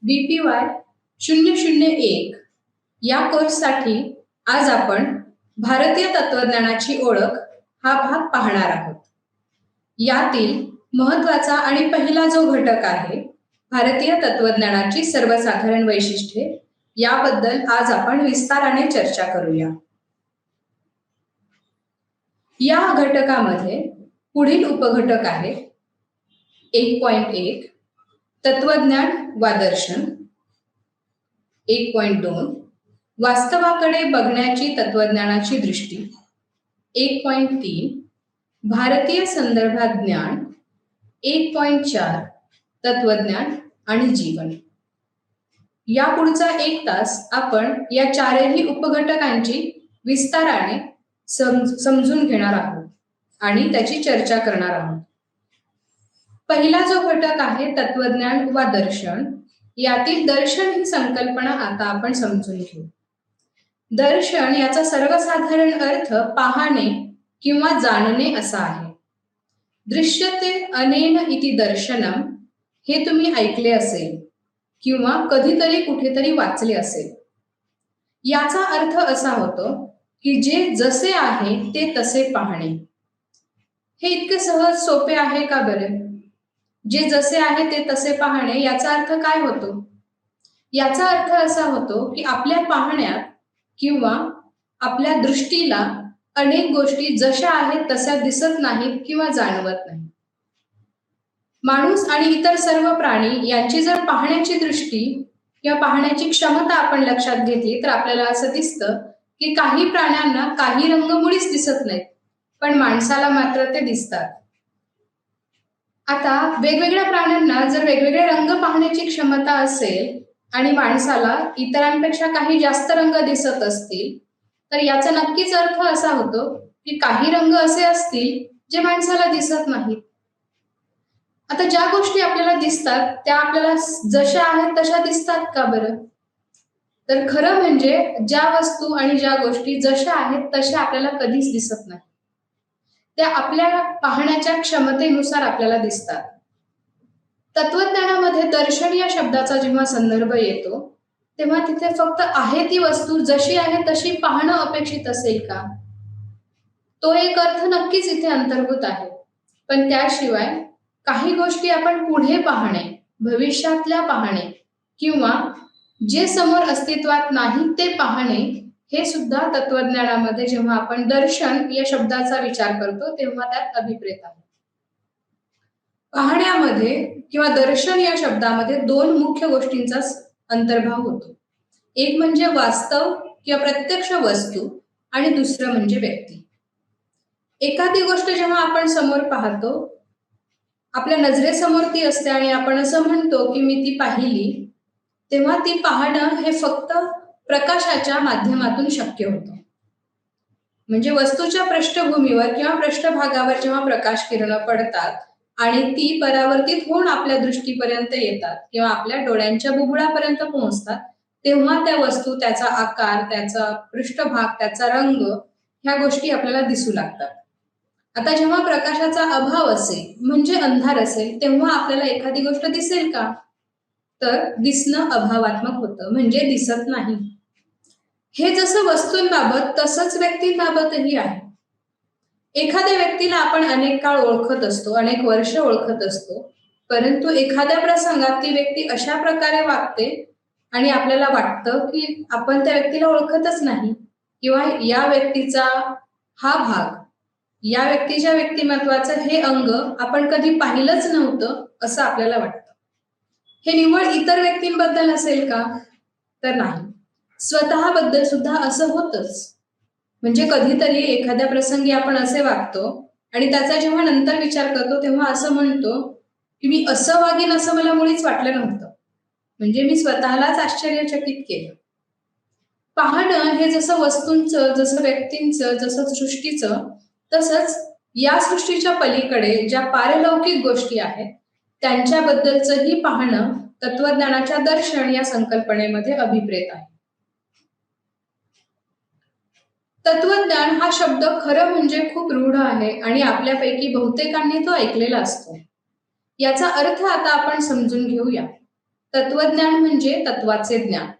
BPY 001 या कोर्ससाठी आज आपण भारतीय तत्वज्ञानाची ओळख हा भाग पाहणार आहोत. यातील महत्त्वाचा आणि पहिला जो घटक आहे भारतीय तत्वज्ञानाची सर्वसाधारण वैशिष्ट्ये, याबद्दल आज आपण विस्ताराने चर्चा करूया. या घटकामध्ये पुढील उपघटक आहेत. 1.1 तत्वज्ञान वा दर्शन, 1.2 वास्तवाकडे बघण्याची तत्वज्ञानाची दृष्टी, 1.3 भारतीय संदर्भात ज्ञान, 1.4 तत्वज्ञान आणि जीवन. या पुढचा 1 तास आपण या चारही उपघटकांची विस्ताराने समजून घेणार आहोत आणि त्याची चर्चा करणार आहोत. पहिला जो घटक आहे तत्वज्ञान वा दर्शन, यातील दर्शन ही संकल्पना आता आपण समजून घेऊ. दर्शन याचा सर्वसाधारण अर्थ पाहणे किंवा जाणणे असा आहे. दृश्यते अनेन इति दर्शनम हे तुम्ही ऐकले असेल किंवा कधीतरी कुठेतरी वाचले असेल. याचा अर्थ असा होतो की जे जसे आहे ते तसे पाहणे. हे इतके सहज सोपे आहे का बरे? जे जसे आहे ते तसे पाहणे याचा अर्थ काय होतो? याचा अर्थ असा होतो की आपल्या पाहण्यात किंवा आपल्या दृष्टीला अनेक गोष्टी जशा आहेत तशा दिसत नाहीत किंवा जाणवत नाही. माणूस आणि इतर सर्व प्राणी यांची जर पाहण्याची दृष्टी किंवा पाहण्याची क्षमता आपण लक्षात घेतली तर आपल्याला असं दिसतं की काही प्राण्यांना काही रंग मुळीच दिसत नाहीत, पण माणसाला मात्र ते दिसतात. आता वेगवेगळ्या प्राण्यांना जर वेगवेगळे रंग पाहण्याची क्षमता असेल आणि माणसाला इतरांपेक्षा काही जास्त रंग दिसत असतील, तर याचा नक्कीच अर्थ असा होतो की काही रंग असे असतील जे माणसाला दिसत नाहीत. आता ज्या गोष्टी आपल्याला दिसतात त्या आपल्याला जशा आहेत तशा दिसतात का बरं? तर खरं म्हणजे ज्या वस्तू आणि ज्या गोष्टी जशा आहेत तशा आपल्याला कधीच दिसत नाही. त्या आपल्या पाहण्याच्या क्षमतेनुसार आपल्याला दिसतात. तत्वज्ञानामध्ये दर्शन या शब्दाचा जेव्हा संदर्भ येतो तेव्हा तिथे फक्त आहे ती वस्तू जशी आहे तशी पाहणं अपेक्षित असेल का? तो एक अर्थ नक्कीच इथे अंतर्भूत आहे. पण त्याशिवाय काही गोष्टी आपण पुढे पाहणे, भविष्यातल्या पाहणे किंवा जे समोर अस्तित्वात नाही ते पाहणे, हे सुद्धा तत्वज्ञानामध्ये जेव्हा आपण दर्शन या शब्दाचा विचार करतो तेव्हा त्यात अभिप्रेत आहे. पाहण्यामध्ये किंवा दर्शन या शब्दामध्ये 2 मुख्य गोष्टींचा अंतर्भाव होतो. एक म्हणजे वास्तव किंवा प्रत्यक्ष वस्तू आणि दुसरं म्हणजे व्यक्ती. एखादी गोष्ट जेव्हा आपण समोर पाहतो, आपल्या नजरेसमोर ती असते आणि आपण असं म्हणतो की मी ती पाहिली, तेव्हा ती पाहणं हे फक्त प्रकाशाच्या माध्यमातून शक्य होतं. म्हणजे वस्तूच्या पृष्ठभूमीवर किंवा पृष्ठभागावर जेव्हा प्रकाश किरणं पडतात आणि ती परावर्तित होऊन आपल्या दृष्टीपर्यंत येतात किंवा आपल्या डोळ्यांच्या बुबुळापर्यंत पोहोचतात, तेव्हा त्या वस्तू, त्याचा आकार, त्याचा पृष्ठभाग, त्याचा रंग ह्या गोष्टी आपल्याला दिसू लागतात. आता जेव्हा प्रकाशाचा अभाव असेल म्हणजे अंधार असेल तेव्हा आपल्याला एखादी गोष्ट दिसेल का? तर दिसणं अभावात्मक होतं, म्हणजे दिसत नाही. हे जसं वस्तूंबाबत तसंच व्यक्तींबाबतही आहे. एखाद्या व्यक्तीला आपण अनेक काळ ओळखत असतो, अनेक वर्ष ओळखत असतो, परंतु एखाद्या प्रसंगात ती व्यक्ती अशा प्रकारे वागते आणि आपल्याला वाटतं की आपण त्या व्यक्तीला ओळखतच नाही किंवा या व्यक्तीचा हा भाग, या व्यक्तीच्या व्यक्तिमत्वाचं हे अंग आपण कधी पाहिलंच नव्हतं असं आपल्याला वाटतं. हे निव्वळ इतर व्यक्तींबद्दल असेल का? तर नाही. स्वतःबद्दल सुद्धा असं होतच. म्हणजे कधीतरी एखाद्या प्रसंगी आपण असे वागतो आणि त्याचा जेव्हा नंतर विचार करतो तेव्हा असं म्हणतो की मी असं वागेन असं मला मुळीच वाटलं नव्हतं. म्हणजे मी स्वतःलाच आश्चर्यचकित केलं. पाहणं हे जसं वस्तूंचं, जसं व्यक्तींचं, जसं सृष्टीचं, तसंच या सृष्टीच्या पलीकडे ज्या पारलौकिक गोष्टी आहेत त्यांच्याबद्दलचंही पाहणं तत्वज्ञानाच्या दर्शन या संकल्पनेमध्ये अभिप्रेत आहे. तत्वज्ञान हा शब्द खरं म्हणजे खूप रूढ आहे आणि आपल्यापैकी बहुतेकांनी तो ऐकलेला असतो. याचा अर्थ आता आपण समजून घेऊया. तत्वज्ञान म्हणजे तत्वाचे ज्ञान.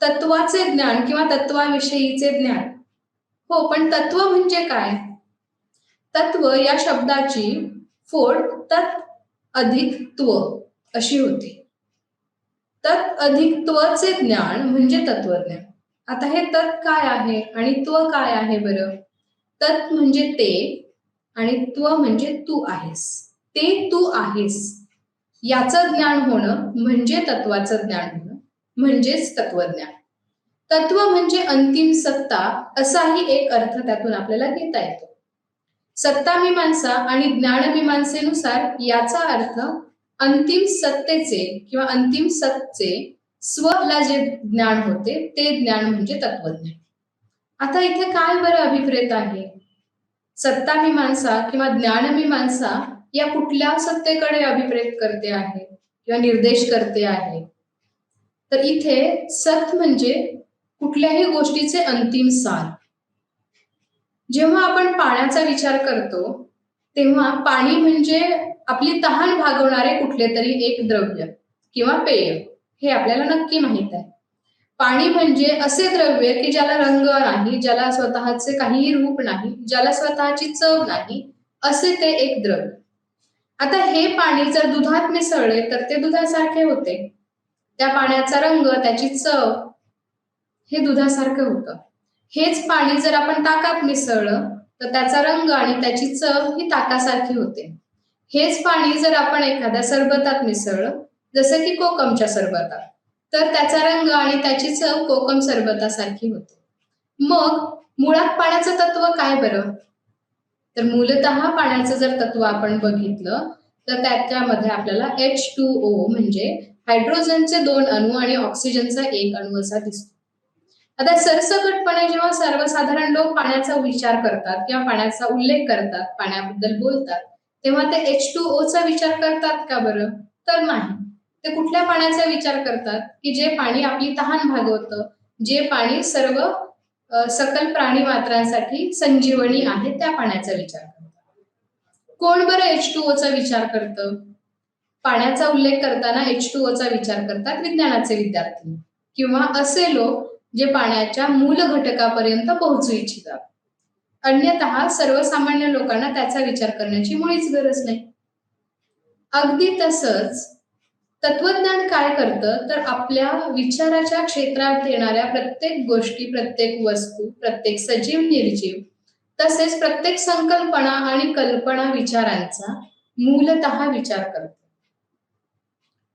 तत्वाचे ज्ञान किंवा तत्वाविषयीचे ज्ञान. हो, पण तत्व म्हणजे काय? तत्व या शब्दाची फोड तत् अधिक त्व अशी होती. तत् अधिक त्वचे ज्ञान म्हणजे तत्वज्ञान. आता हे तत् काय आहे आणि त्व काय आहे बरं? तत् म्हणजे ते आणि त्व म्हणजे तू आहेस. ते तू आहेस याचं ज्ञान होणं म्हणजे तत्वाचं ज्ञान होणं म्हणजेच तत्वज्ञान. तत्व म्हणजे अंतिम सत्ता असाही एक अर्थ त्यातून आपल्याला घेता येतो. सत्तामीमांसा आणि ज्ञानमीमांसेनुसार याचा अर्थ अंतिम सत्तेचे किंवा अंतिम सत्तेचे स्वला जे ज्ञान होते ते ज्ञान म्हणजे तत्वज्ञान. आता इथे काय बरं अभिप्रेत आहे? सत्तामीमांसा किंवा ज्ञानमीमांसा या कुठल्या सत्तेकडे अभिप्रेत करते आहे किंवा निर्देश करते आहे? तर इथे सत म्हणजे कुठल्याही गोष्टीचे अंतिम सार. जेव्हा आपण पाण्याचा विचार करतो तेव्हा पाणी म्हणजे आपली तहान भागवणारे कुठले तरी एक द्रव्य किंवा पेय हे आपल्याला नक्की माहित आहे. पाणी म्हणजे असे द्रव्य की ज्याला रंग नाही, ज्याला स्वतःचे काहीही रूप नाही, ज्याला स्वतःची चव नाही, असे ते एक द्रव्य. आता हे पाणी जर दुधात मिसळले तर ते दुधासारखे होते. त्या पाण्याचा रंग, त्याची चव हे दुधासारखं होतं. हेच पाणी जर आपण ताकात मिसळलं तर त्याचा रंग आणि त्याची चव ही ताकासारखी होते. हेच पाणी जर आपण एखाद्या सरबतात मिसळलं, जसं की कोकमच्या सरबतात, तर त्याचा रंग आणि त्याची चव कोकम सरबतासारखी होते. मग मुळात पाण्याचं तत्व काय बरं? तर मूलतः पाण्याचं जर तत्व आपण बघितलं तर त्याच्यामध्ये आपल्याला H2O म्हणजे हायड्रोजनचे 2 अणू आणि ऑक्सिजनचा 1 अणू असा दिसतो. आता सरसकटपणे जेव्हा सर्वसाधारण लोक पाण्याचा विचार करतात किंवा पाण्याचा उल्लेख करतात, पाण्याबद्दल बोलतात, तेव्हा ते H2O चा विचार करतात का बरं? तर नाही. ते कुठल्या पाण्याचा विचार करतात की जे पाणी आपली तहान भागवतं, जे पाणी सर्व सकल प्राणी मात्रांसाठी संजीवनी आहे त्या पाण्याचा विचार करतात. कोण बरं H2O चा विचार करतं? पाण्याचा उल्लेख करताना H2O चा विचार करतात विज्ञानाचे विद्यार्थी किंवा असे लोक जे पाण्याच्या मूल घटकापर्यंत पोहोचू इच्छितात. अन्यथा सर्वसामान्य लोकांना त्याचा विचार करण्याची मुळीच गरज नाही. अगदी तसंच तत्वज्ञान काय करतं तर आपल्या विचाराच्या क्षेत्रात येणाऱ्या प्रत्येक गोष्टी, प्रत्येक वस्तू, प्रत्येक सजीव निर्जीव तसेच प्रत्येक संकल्पना आणि कल्पना विचारांचा मूलतः विचार करतं.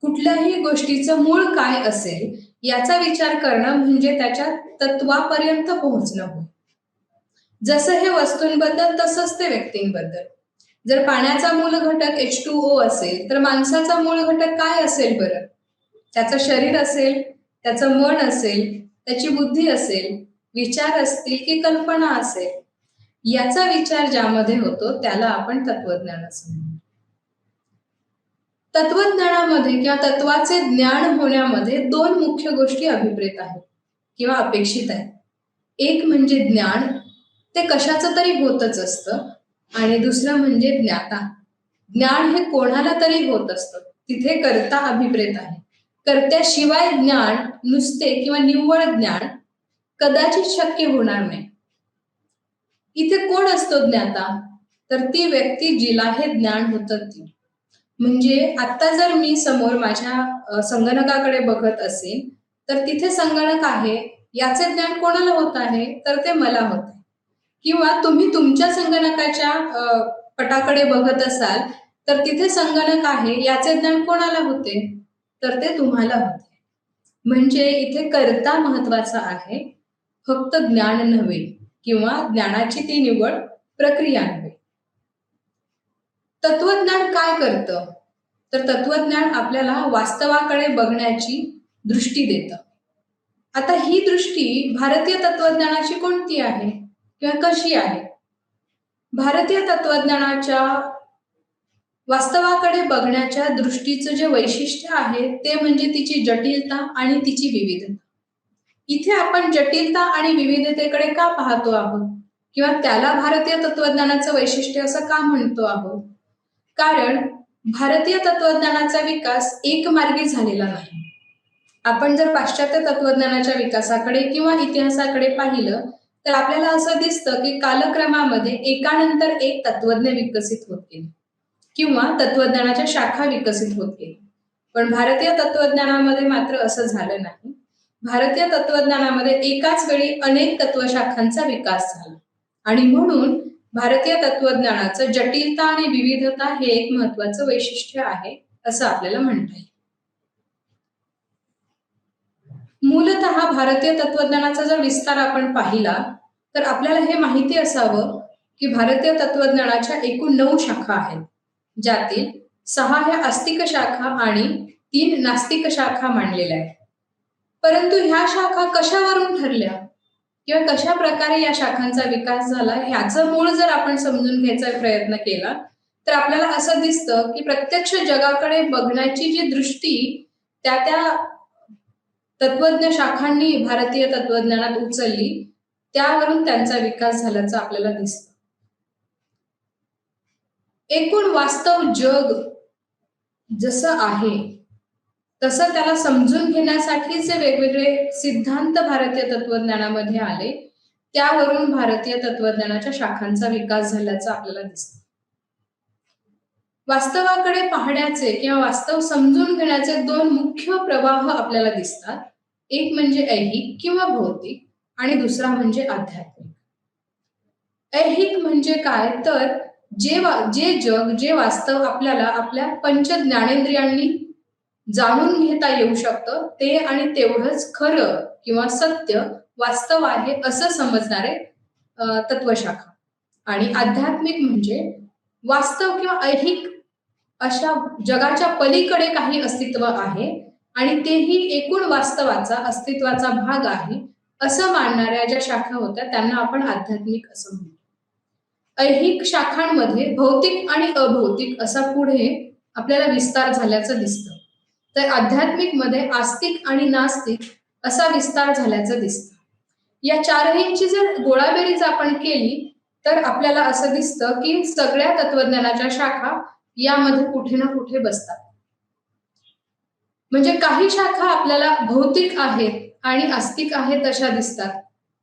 कुठल्याही गोष्टीचं मूळ काय असेल याचा विचार करणं म्हणजे त्याच्या तत्वापर्यंत पोहोचणं होय. जसं हे वस्तूंबद्दल तसंच ते व्यक्तींबद्दल. जर पाण्याचा मूल घटक H2O असेल तर माणसाचा मूळ घटक काय असेल बरं? त्याचं शरीर असेल, त्याचं मन असेल, त्याची बुद्धी असेल, विचार असतील की कल्पना असेल, याचा विचार ज्यामध्ये होतो त्याला आपण तत्वज्ञान असं म्हणतो. तत्वज्ञानामध्ये किंवा तत्वाचे ज्ञान होण्यामध्ये 2 मुख्य गोष्टी अभिप्रेत आहेत किंवा अपेक्षित आहेत. एक म्हणजे ज्ञान, ते कशाचं तरी होतच असतं, आणि दुसरं म्हणजे ज्ञाता. ज्ञान हे कोणाला तरी होत असतं, तिथे कर्ता अभिप्रेत आहे. कर्त्याशिवाय ज्ञान नुसते किंवा निव्वळ ज्ञान कदाचित शक्य होणार नाही. इथे कोण असतो ज्ञाता? तर ती व्यक्ती जिला हे ज्ञान होतं ती. म्हणजे आता जर मी समोर माझ्या संगणकाकडे बघत असेल तर तिथे संगणक आहे याचे ज्ञान कोणाला होत आहे तर ते मला होत आहे. किंवा तुम्ही तुमच्या संगणकाच्या पटाकडे बघत असाल तर तिथे संगणक आहे याचे ज्ञान कोणाला होते तर ते तुम्हाला होते. म्हणजे इथे कर्ता महत्वाचा आहे, फक्त ज्ञान नव्हे किंवा ज्ञानाची ती निवड प्रक्रिया नव्हे. तत्वज्ञान काय करतं तर तत्वज्ञान आपल्याला वास्तवाकडे बघण्याची दृष्टी देतं. आता ही दृष्टी भारतीय तत्वज्ञानाची कोणती आहे किंवा कशी आहे? भारतीय तत्वज्ञानाच्या वास्तवाकडे बघण्याच्या दृष्टीचं जे वैशिष्ट्य आहे ते म्हणजे तिची जटिलता आणि तिची विविधता. इथे आपण जटिलता आणि विविधतेकडे का पाहतो आहोत किंवा त्याला भारतीय तत्वज्ञानाचं वैशिष्ट्य असं का म्हणतो आहोत? कारण भारतीय तत्वज्ञानाचा विकास एकमार्गी झालेला नाही. आपण जर पाश्चात्य तत्वज्ञानाच्या विकासाकडे किंवा इतिहासाकडे पाहिलं तर आपल्याला असं दिसतं की कालक्रमामध्ये एकानंतर एक तत्वज्ञ विकसित होत गेले किंवा तत्वज्ञानाच्या शाखा विकसित होत गेल्या. पण भारतीय तत्वज्ञानामध्ये मात्र असं झालं नाही. भारतीय तत्वज्ञानामध्ये एकाच वेळी अनेक तत्वशाखांचा विकास झाला आणि म्हणून भारतीय तत्वज्ञानाचं जटिलता आणि विविधता हे एक महत्वाचं वैशिष्ट्य आहे असं आपल्याला म्हणता येईल. मूलतः भारतीय तत्वज्ञानाचा जर विस्तार आपण पाहिला तर आपल्याला हे माहिती असावं की भारतीय तत्वज्ञानाच्या एकूण 9 शाखा आहेत, ज्यातील 6 ह्या आस्तिक शाखा आणि 3 नास्तिक शाखा मांडलेल्या आहेत. परंतु ह्या शाखा कशावरून ठरल्या किंवा कशा प्रकारे या शाखांचा विकास झाला ह्याचं मूळ जर आपण समजून घ्यायचा प्रयत्न केला तर आपल्याला असं दिसतं की प्रत्यक्ष जगाकडे बघण्याची जी दृष्टी त्या त्या तत्वज्ञ शाखांनी भारतीय तत्वज्ञानात उचलली त्यावरून त्यांचा विकास झाल्याचं आपल्याला दिसतं. एकूण वास्तव जग जसं आहे तसं त्याला समजून घेण्यासाठी जे वेगवेगळे सिद्धांत भारतीय तत्वज्ञानामध्ये आले त्यावरून भारतीय तत्वज्ञानाच्या शाखांचा विकास झाल्याचं आपल्याला दिसतं. वास्तवाकडे पाहण्याचे किंवा वास्तव समजून घेण्याचे 2 मुख्य प्रवाह आपल्याला दिसतात. एक म्हणजे ऐहिक किंवा भौतिक आणि दुसरा म्हणजे आध्यात्मिक. ऐहिक म्हणजे काय तर जे जग जे वास्तव आपल्याला आपल्या पंच ज्ञानेंद्रियांनी जाणून घेता येऊ शकतं ते आणि तेवढंच खरं किंवा सत्य वास्तव आहे असं समजणारे तत्वशाखा. आणि आध्यात्मिक म्हणजे वास्तव किंवा ऐहिक अशा जगाच्या पलीकडे काही अस्तित्व आहे आणि तेही एकूण वास्तवाचा अस्तित्वाचा भाग आहे असं मानणाऱ्या ज्या शाखा होत्या त्यांना आपण आध्यात्मिक असं म्हणतो. ऐहिक शाखांमध्ये भौतिक आणि अभौतिक असा पुढे आपल्याला विस्तार झाल्याचं दिसतं, तर आध्यात्मिक मध्ये आस्तिक आणि नास्तिक असा विस्तार झाल्याचं दिसतं. या चारहींची जर गोळाबेरीज आपण केली तर आपल्याला असं दिसतं की सगळ्या तत्वज्ञानाच्या शाखा यामध्ये कुठे ना कुठे बसतात. म्हणजे काही शाखा आपल्याला भौतिक आहेत आणि आस्तिक आहेत अशा दिसतात,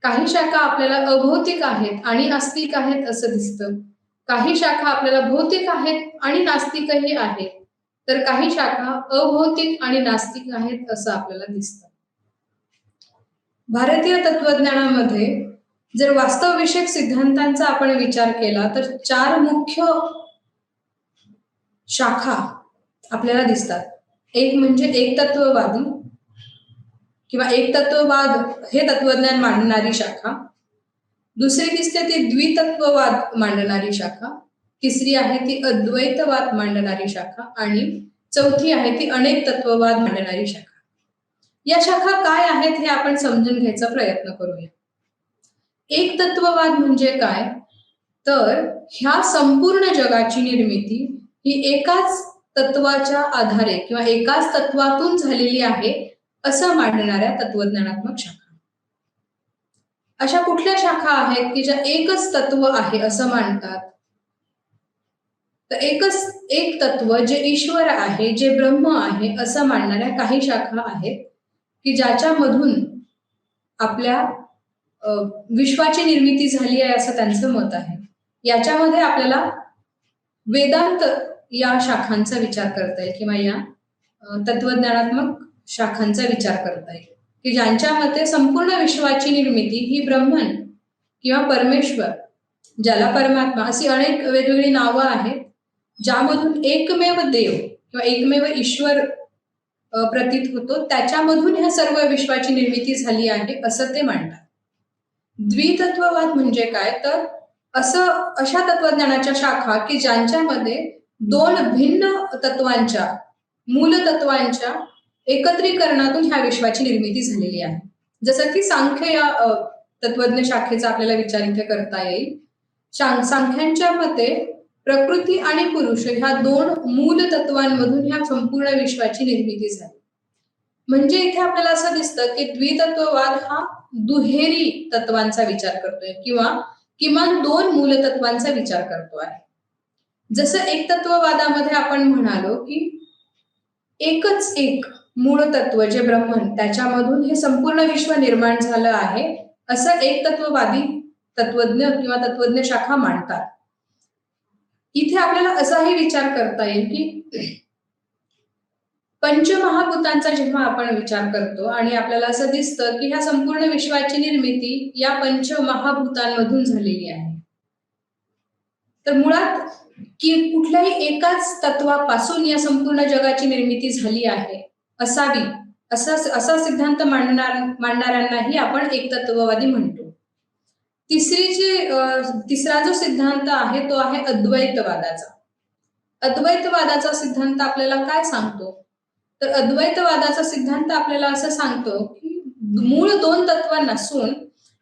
काही शाखा आपल्याला अभौतिक आहेत आणि आस्तिक आहेत असं दिसतं, काही शाखा आपल्याला भौतिक आहेत आणि नास्तिकही आहेत, तर काही शाखा अभौतिक आणि नास्तिक आहेत असं आपल्याला दिसतं. भारतीय तत्वज्ञानामध्ये जर वास्तवविषयक सिद्धांतांचा आपण विचार केला तर 4 मुख्य शाखा आपल्याला दिसतात. एक म्हणजे एकतत्ववादी किंवा एकतत्ववाद हे तत्वज्ञान मांडणारी शाखा, दुसरी दिसते ती द्वितत्ववाद मांडणारी शाखा, तिसरी आहे ती अद्वैतवाद मांडणारी शाखा आणि चौथी आहे ती अनेक तत्ववाद मांडणारी शाखा. या शाखा काय आहेत हे आपण समजून घ्यायचा प्रयत्न करूया. एक तत्ववाद म्हणजे काय तर ह्या संपूर्ण जगाची निर्मिती ही एकाच तत्वाच्या आधारे किंवा एकाच तत्वातून झालेली आहे असं मांडणाऱ्या तत्वज्ञानात्मक शाखा. अशा कुठल्या शाखा आहेत की ज्या एकच तत्व आहे असं मानतात? तर एक तत्व जे ईश्वर आहे, जे ब्रह्म आहे असं मानणाऱ्या काही शाखा आहेत की ज्याच्यामधून आपल्या विश्वाची निर्मिती झाली आहे असं त्यांचं मत आहे. याच्यामध्ये आपल्याला वेदांत या शाखांचा विचार करता येईल किंवा या तत्वज्ञानात्मक शाखांचा विचार करता येईल की ज्यांच्या मते संपूर्ण विश्वाची निर्मिती ही ब्रह्मन किंवा परमेश्वर, ज्याला परमात्मा अशी अनेक वेगवेगळी नावं आहेत, ज्यामधून एकमेव देव किंवा एकमेव ईश्वर प्रतीत होतो, त्याच्यामधून ह्या सर्व विश्वाची निर्मिती झाली आहे असं ते मांडतात. द्वितत्ववाद म्हणजे काय तर अशा तत्वज्ञानाच्या शाखा की ज्यांच्यामध्ये 2 भिन्न तत्वांच्या मूल तत्वांच्या एकत्रीकरणातून ह्या विश्वाची निर्मिती झालेली आहे. जसं की सांख्य या तत्वज्ञ शाखेचा आपल्याला विचार इथे करता येईल. सांख्यांच्या मते प्रकृती आणि पुरुष ह्या 2 मूल तत्वांमधून ह्या संपूर्ण विश्वाची निर्मिती झाली. म्हणजे इथे आपल्याला असं दिसतं की द्वितत्ववाद हा दुहेरी तत्वांचा विचार करतोय किंवा किमान 2 मूलतत्वांचा विचार करतो आहे. जसं एकतत्ववादामध्ये आपण म्हणालो की एकच एक मूळ तत्व जे ब्रह्मन, त्याच्यामधून हे संपूर्ण विश्व निर्माण झालं आहे, असं एक तत्ववादी तत्वज्ञ किंवा तत्वज्ञ शाखा मांडतात. इथे आपल्याला असाही विचार करता येईल की पंचमहाभूतांचा जेव्हा आपण विचार करतो आणि आपल्याला असं दिसतं की ह्या संपूर्ण विश्वाची निर्मिती या पंचमहाभूतांमधून झालेली आहे, तर मुळात की कुठल्याही एकाच तत्वापासून या संपूर्ण जगाची निर्मिती झाली आहे असावी, असा सिद्धांत मांडणाऱ्यांनाही आपण एकतत्ववादी म्हणतो. तिसरा जो सिद्धांत आहे तो आहे अद्वैतवादाचा. अद्वैतवादाचा सिद्धांत आपल्याला काय सांगतो, तर अद्वैतवादाचा सिद्धांत आपल्याला असं सांगतो की मूळ दोन तत्व नसून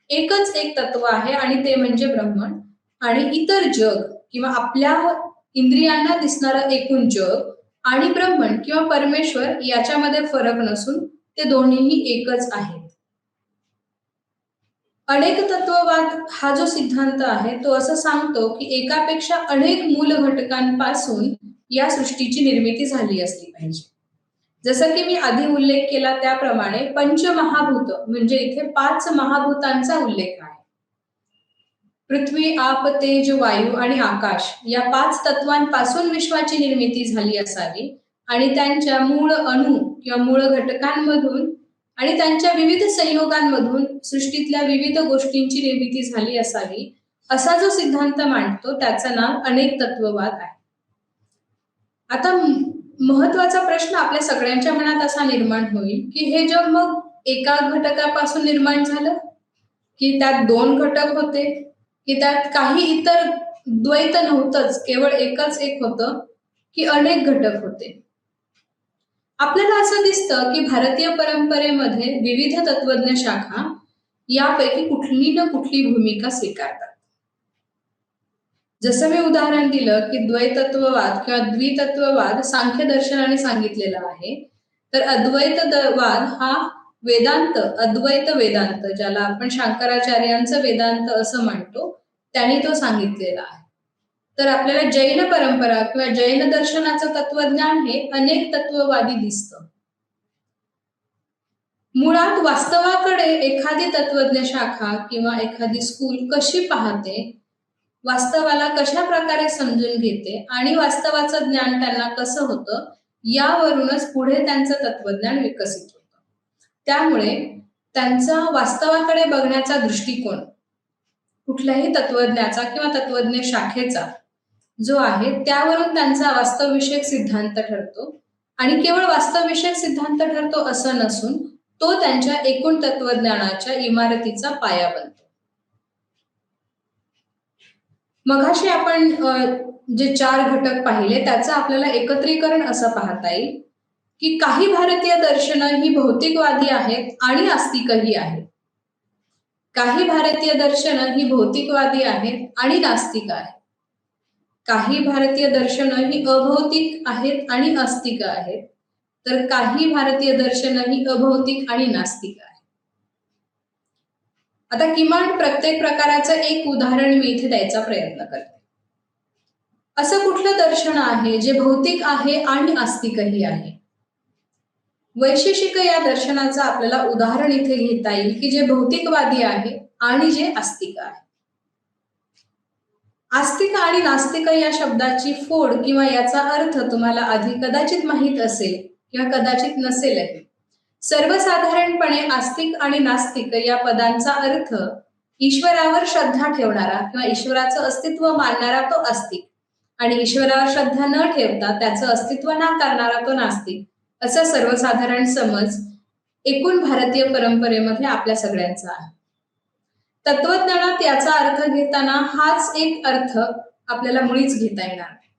एकच एक तत्व आहे आणि ते म्हणजे ब्रह्मन, आणि इतर जग किंवा आपल्या इंद्रियांना दिसणारं एकूण जग आणि ब्रह्मन किंवा परमेश्वर याच्यामध्ये फरक नसून ते दोन्हीही एकच आहेत. अनेक तत्ववाद हा जो सिद्धांत आहे तो असं सांगतो की एकापेक्षा अनेक मूल घटकांपासून या सृष्टीची निर्मिती झाली असली पाहिजे. जसं की मी आधी उल्लेख केला त्याप्रमाणे पंचमहाभूत म्हणजे इथे 5 महाभूतांचा उल्लेख आहे. पृथ्वी, आप, तेज, वायू आणि आकाश या 5 तत्वांपासून विश्वाची निर्मिती झाली असावी आणि त्यांच्या मूळ अणु किंवा मूळ घटकांमधून आणि त्यांच्या विविध संयोगांमधून सृष्टीतल्या विविध गोष्टींची निर्मिती झाली असावी, असा जो सिद्धांत मांडतो त्याचं नाव अनेक तत्ववाद आहे. आता महत्वाचा प्रश्न आपल्या सगळ्यांच्या मनात असा निर्माण होईल की हे जग मग एका घटकापासून निर्माण झालं, की त्यात 2 घटक होते, की त्यात काही इतर द्वैत नव्हतंच, केवळ एकच एक होतं, की अनेक घटक होते. आपल्याला असं दिसतं की भारतीय परंपरेमध्ये विविध तत्वज्ञ शाखा यापैकी कुठली ना कुठली भूमिका स्वीकारतात. जसं मी उदाहरण दिलं की द्वैतत्ववाद किंवा द्वितत्ववाद सांख्य दर्शनाने सांगितलेला आहे, तर अद्वैतवाद हा वेदांत, अद्वैत वेदांत ज्याला आपण शंकराचार्यांचं वेदांत असं म्हणतो, त्यांनी तो सांगितलेला आहे. तर आपल्याला जैन परंपरा किंवा जैन दर्शनाचं तत्वज्ञान हे अनेक तत्ववादी दिसतं. मुळात वास्तवाकडे एखादी तत्वज्ञ शाखा किंवा एखादी स्कूल कशी पाहते, वास्तवाला कशा प्रकारे समजून घेते आणि वास्तवाचं ज्ञान त्यांना कसं होतं, यावरूनच पुढे त्यांचं तत्वज्ञान विकसित होतं. त्यामुळे त्यांचा वास्तवाकडे बघण्याचा दृष्टिकोन कुठल्याही तत्वज्ञाचा किंवा तत्वज्ञ शाखेचा जो आहे त्यावरून त्यांचा वास्तवविषयक सिद्धांत ठरतो, आणि केवळ वास्तवविषयक सिद्धांत ठरतो असं नसून तो त्यांच्या एकूण तत्वज्ञानाच्या इमारतीचा पाया बनतो. मगाशी आपण जे 4 घटक पाहिले त्याचं आपल्याला एकत्रीकरण असं पाहता येईल की काही भारतीय दर्शनं ही भौतिकवादी आहेत आणि आस्तिकही आहेत. काही भारतीय दर्शनं ही भौतिकवादी आहेत आणि नास्तिक आहेत. काही भारतीय दर्शनं ही अभौतिक आहेत आणि आस्तिक आहेत, तर काही भारतीय दर्शनं ही अभौतिक आणि नास्तिक आहेत. आता किमान प्रत्येक प्रकाराचं एक उदाहरण मी इथे द्यायचा प्रयत्न करते. असं कुठलं दर्शन आहे जे भौतिक आहे आणि आस्तिकही आहे? वैशेषिक या दर्शनाचं आपल्याला उदाहरण इथे घेता येईल की जे भौतिकवादी आहे आणि जे आस्तिक आहे. आस्तिक आणि नास्तिक या शब्दाची फोड किंवा याचा अर्थ तुम्हाला आधी कदाचित माहित असेल किंवा कदाचित नसेलही. सर्वसाधारणपणे आस्तिक आणि नास्तिक या पदांचा अर्थ ईश्वरावर श्रद्धा ठेवणारा किंवा ईश्वराचं अस्तित्व मानणारा तो आस्तिक, आणि ईश्वरावर श्रद्धा न ठेवता त्याचं अस्तित्व नाकारणारा तो नास्तिक, असा सर्वसाधारण समज एकूण भारतीय परंपरेमध्ये आपल्या सगळ्यांचा आहे. तत्वज्ञानात याचा अर्थ घेताना हाच एक अर्थ आपल्याला मुळीच घेता येणार नाही.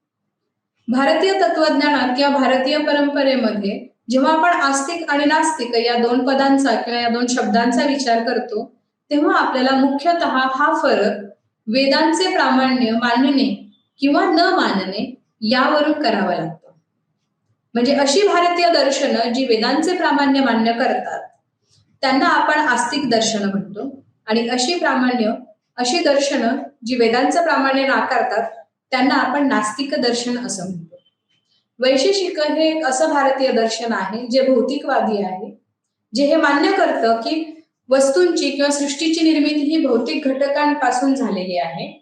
भारतीय तत्वज्ञानात किंवा भारतीय परंपरेमध्ये जेव्हा आपण आस्तिक आणि नास्तिक या 2 पदांचा किंवा या 2 शब्दांचा विचार करतो, तेव्हा आपल्याला मुख्यतः हा फरक वेदांचे प्रामाण्य मानणे किंवा न मानणे यावरून करावा लागतो. म्हणजे अशी भारतीय दर्शनं जी वेदांचे प्रामाण्य मान्य करतात त्यांना आपण आस्तिक दर्शनं म्हणतो, आणि अशी दर्शनं जी वेदांचं प्रामाण्य नाकारतात त्यांना आपण नास्तिक दर्शन असं म्हणतो. वैशेषिक हे एक असं भारतीय दर्शन आहे जे भौतिकवादी आहे, जे हे मान्य करतं की वस्तूंची किंवा सृष्टीची निर्मिती ही भौतिक घटकांपासून झालेली आहे.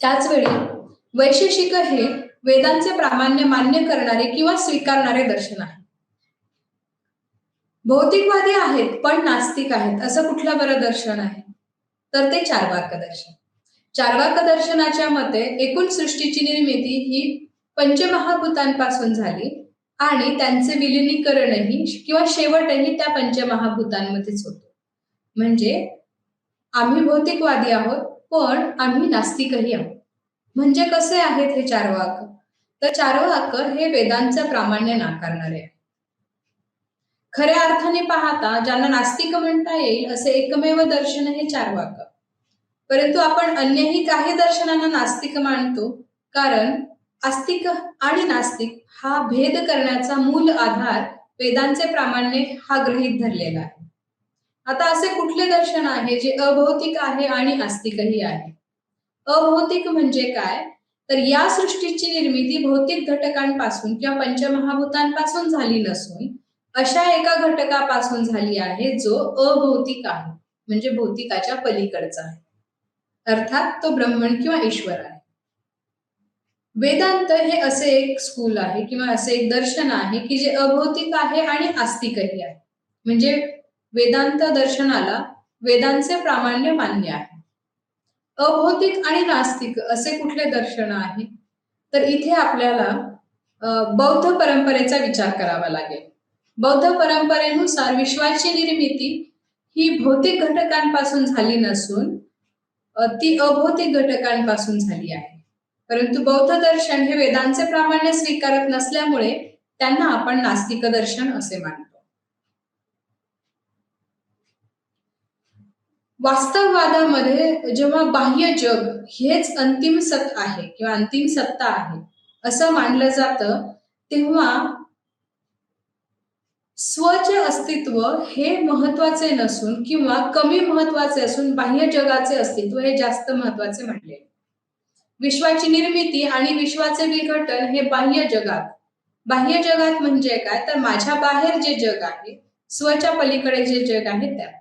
त्याचवेळी वैशेषिक हे वेदांचे प्रामाण्य मान्य करणारे किंवा स्वीकारणारे दर्शन आहे. भौतिकवादी आहेत पण नास्तिक आहेत असं कुठलं बरं दर्शन आहे? तर ते चार्वाक दर्शन. चार्वाक दर्शनाच्या मते एकूण सृष्टीची निर्मिती ही पंचमहाभूतांपासून झाली आणि त्यांचे विलिनीकरणही किंवा शेवटही त्या पंचमहाभूतांमध्येच होतो. म्हणजे आम्ही भौतिकवादी आहोत पण आम्ही नास्तिकही आहोत. म्हणजे कसे आहेत हे चार्वाक? तर चार्वाक हे वेदांचं प्रामाण्य नाकारणारे आहे. खऱ्या अर्थाने पाहता ज्यांना नास्तिक म्हणता येईल असे एकमेव दर्शन हे चार्वाक. परंतु आपण अन्यही काही दर्शनांना नास्तिक मानतो, कारण आस्तिक आणि नास्तिक हा भेद करण्याचा मूल आधार वेदांचे प्रामाण्य हा गृहीत धरलेला आहे. आता असे कुठले दर्शन आहे जे अभौतिक आहे आणि आस्तिकही आहे? अभौतिक म्हणजे काय? तर या सृष्टीची निर्मिती भौतिक घटकांपासून किंवा पंचमहाभूतांपासून झाली नसून अशा एका घटकापासून झाली आहे जो अभौतिक आहे, म्हणजे भौतिकाच्या पलीकडचा आहे, अर्थात तो ब्रह्मन किंवा ईश्वर आहे. वेदांत हे असे एक स्कूल आहे किंवा असे एक दर्शन आहे की जे अभौतिक आहे आणि आस्तिकही आहे. म्हणजे वेदांत दर्शनाला वेदांचे प्रामाण्य मान्य आहे. अभौतिक आणि नास्तिक असे कुठले दर्शन आहे? तर इथे आपल्याला बौद्ध परंपरेचा विचार करावा लागेल. बौद्ध परंपरेनुसार विश्वाची निर्मिती ही भौतिक घटकांपासून झाली नसून ती अभौतिक घटकांपासून झाली आहे. परंतु बौद्ध दर्शन हे वेदांचे प्रामाण्य स्वीकारत नसल्यामुळे त्यांना आपण नास्तिक दर्शन असे मानतो. वास्तववादामध्ये जेव्हा बाह्य जग हेच अंतिम सत आहे किंवा अंतिम सत्ता आहे असं मानलं जातं, तेव्हा स्वचे अस्तित्व हे महत्वाचे नसून किंवा कमी महत्वाचे असून बाह्य जगाचे अस्तित्व हे जास्त महत्वाचे मानले. विश्वाची निर्मिती आणि विश्वाचे विघटन हे बाह्य जगात म्हणजे काय? तर माझ्या बाहेर जे जग आहे, स्वच्या पलीकडे जे जग आहे त्यात.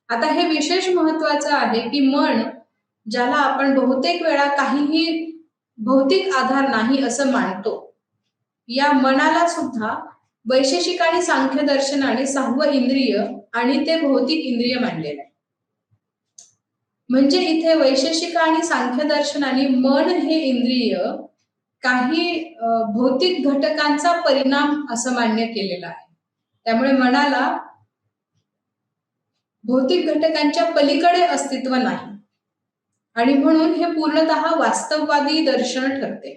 आता हे विशेष महत्वाचं आहे की मन, ज्याला आपण बहुतेक वेळा काहीही भौतिक आधार नाही असं मानतो, या मनाला सुद्धा वैशेषिक आणि सांख्य दर्शनाने 6वं इंद्रिय आणि ते भौतिक इंद्रिय मानलेलं आहे. म्हणजे इथे वैशेषिक आणि सांख्य दर्शनाने मन हे इंद्रिय काही भौतिक घटकांचा परिणाम असं मान्य केलेलं आहे. त्यामुळे मनाला भौतिक घटकांच्या पलीकडे अस्तित्व नाही आणि म्हणून हे पूर्णतः वास्तववादी दर्शन ठरते.